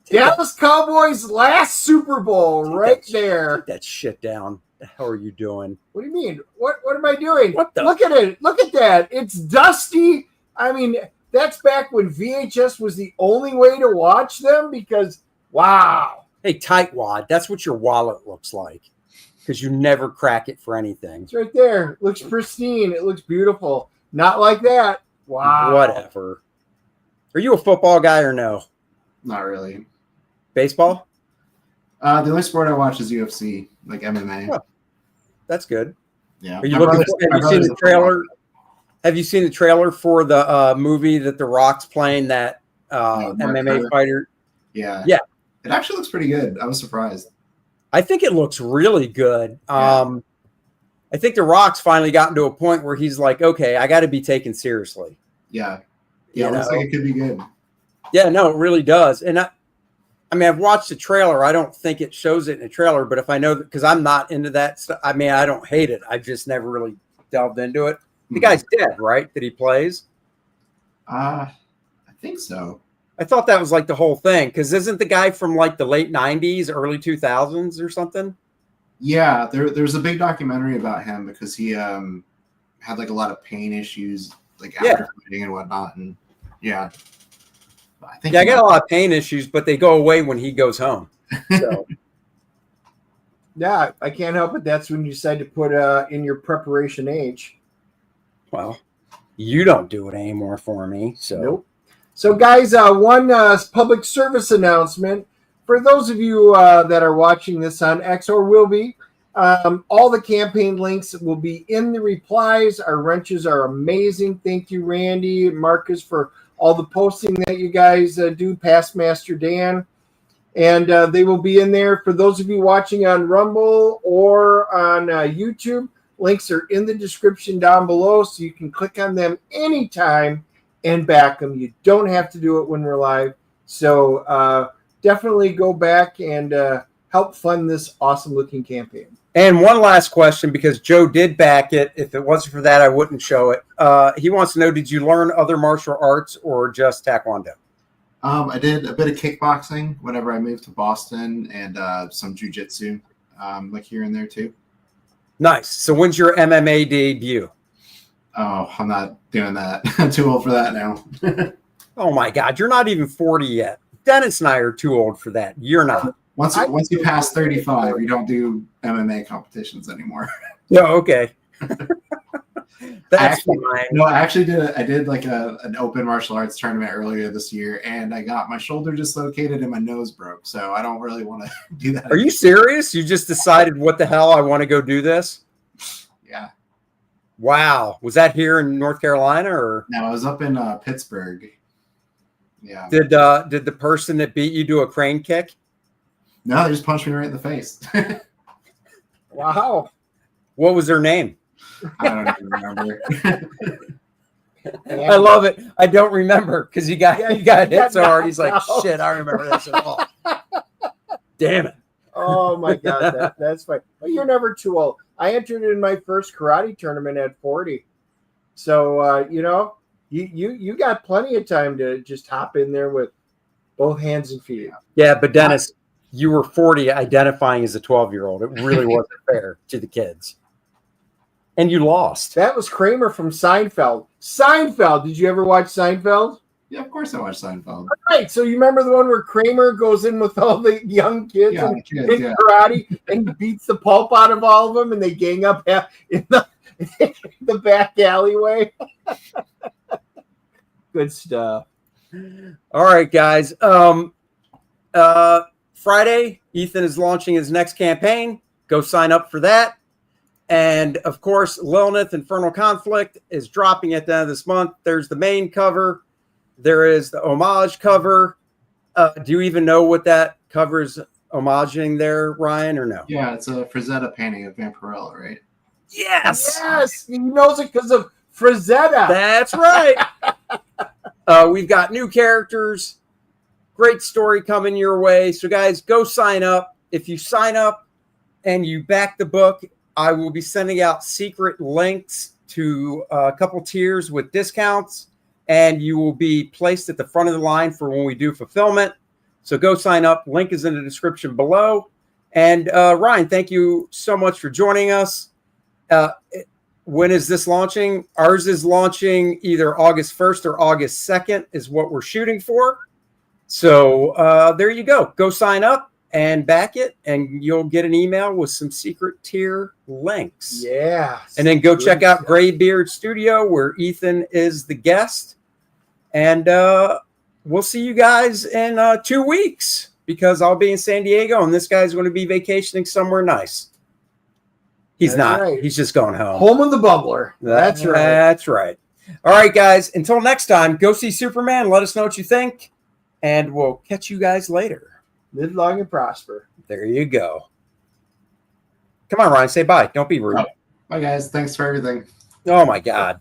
S3: Dallas Cowboys last Super Bowl right there.
S2: Take that shit down. The hell are you doing?
S3: What do you mean? What am I doing?
S2: What the-
S3: Look at it. Look at that. It's dusty. I mean, that's back when VHS was the only way to watch them because wow.
S2: Hey, tightwad. That's what your wallet looks like because you never crack it for anything.
S3: It's right there. It looks pristine. It looks beautiful. Not like that. Wow.
S2: Whatever. Are you a football guy or no?
S4: Not really.
S2: Baseball?
S4: The only sport I watch is UFC, like MMA.
S2: Oh. That's good.
S4: Yeah.
S2: Are you
S4: My
S2: looking?
S4: brother's-
S2: Have
S4: my
S2: you seen
S4: brother's
S2: the
S4: a football
S2: trailer? Have you seen the trailer for the movie that The Rock's playing? That
S4: Mark
S2: MMA
S4: Tyler.
S2: fighter.
S4: Yeah.
S2: Yeah.
S4: It actually looks pretty good. I was surprised.
S2: I think it looks really good.
S4: Yeah.
S2: I think The Rock's finally gotten to a point where he's like, okay, I got to be taken seriously.
S4: Yeah.
S2: You
S4: Yeah, it looks
S2: know?
S4: like it could be good.
S2: Yeah, no, it really does. And I mean, I've watched the trailer. I don't think it shows it in the trailer, but if I know that, because I'm not into that stuff. I mean, I don't hate it. I've just never really delved into it. The guy's dead, right? That he plays.
S4: I think so.
S2: I thought that was like the whole thing. Because isn't the guy from like the late 90s, early 2000s or something?
S4: Yeah, there's a big documentary about him because he had like a lot of pain issues like
S2: Yeah.
S4: after fighting and whatnot. And yeah, I think
S2: Yeah, I got a lot of pain issues, but they go away when he goes home. So
S3: Yeah, I can't help it. That's when you decide to put in your preparation age.
S2: well, you don't do it anymore for me. So
S3: Nope. So, guys, one public service announcement for those of you that are watching this on X or will be. All the campaign links will be in the replies. Our wrenches are amazing. Thank you, Randy and Marcus, for all the posting that you guys do. Past Master Dan. And they will be in there for those of you watching on Rumble or on YouTube. Links are in the description down below, so you can click on them anytime and back them. You don't have to do it when we're live. So definitely go back and help fund this awesome looking campaign.
S2: And one last question, because Joe did back it. If it wasn't for that, I wouldn't show it. He wants to know, did you learn other martial arts or just Taekwondo?
S4: I did a bit of kickboxing whenever I moved to Boston, and some jujitsu, like here and there too.
S2: Nice. So when's your MMA debut?
S4: Oh, I'm not doing that. I'm too old for that now.
S2: Oh my God, you're not even 40 yet. Dennis and I are too old for that. You're not.
S4: Once you pass 35, you don't do MMA competitions anymore.
S2: Yeah, okay. That's
S4: Actually,
S2: fine.
S4: No, I actually did like an open martial arts tournament earlier this year, and I got my shoulder dislocated and my nose broke. So I don't really want to do that.
S2: Are you serious? You just decided, what the hell, I want to go do this?
S4: Yeah.
S2: Wow. Was that here in North Carolina, or
S4: No, I was up in Pittsburgh. Yeah.
S2: did the person that beat you do a crane kick?
S4: No, they just punched me right in the face.
S3: Wow.
S2: What was their name?
S4: I don't even remember.
S2: I love it. I don't remember because you got hit so hard. He's like,
S3: knocked out.
S2: shit, I remember this at all. Damn it.
S3: Oh my God, that's fine. Well, you're never too old. I entered in my first karate tournament at 40. So you got plenty of time to just hop in there with both hands and feet.
S2: Yeah, but Dennis, you were 40 identifying as a 12-year-old. It really wasn't fair to the kids. And you lost.
S3: That was Kramer from Seinfeld. Seinfeld. Did you ever watch Seinfeld?
S4: Yeah, of course I watched Seinfeld.
S3: Right. So you remember the one where Kramer goes in with all the young kids
S4: Yeah,
S3: and
S4: the kids, yeah.
S3: karate and he beats the pulp out of all of them and they gang up in the back alleyway. Good stuff.
S2: All right, guys. Friday, Ethan is launching his next campaign. Go sign up for that. And, of course, Lilith Infernal Conflict is dropping at the end of this month. There's the main cover. There is the homage cover. Do you even know what that cover is homaging there, Ryan, or no?
S4: Yeah, it's a Frazetta painting of Vampirella, right?
S2: Yes.
S3: Yes. He knows it because of Frazetta.
S2: That's right. We've got new characters. Great story coming your way. So, guys, go sign up. If you sign up and you back the book, I will be sending out secret links to a couple tiers with discounts, and you will be placed at the front of the line for when we do fulfillment. So go sign up. Link is in the description below. And Ryan, thank you so much for joining us. When is this launching? Ours is launching either August 1st or August 2nd is what we're shooting for. So there you go. Go sign up and back it, and you'll get an email with some secret tier links.
S3: Yeah.
S2: And then go check out Graybeard Studio, where Ethan is the guest. And we'll see you guys in 2 weeks, because I'll be in San Diego, and this guy's going to be vacationing somewhere nice. He's
S3: That's
S2: not.
S3: right.
S2: He's just going home.
S3: Home of the Bubbler. That's right.
S2: That's right. All right, guys. Until next time, go see Superman. Let us know what you think, and we'll catch you guys later.
S3: Live long and prosper.
S2: There you go. Come on, Ryan. Say bye. Don't be rude.
S4: Bye, guys. Thanks for everything.
S2: Oh, my God.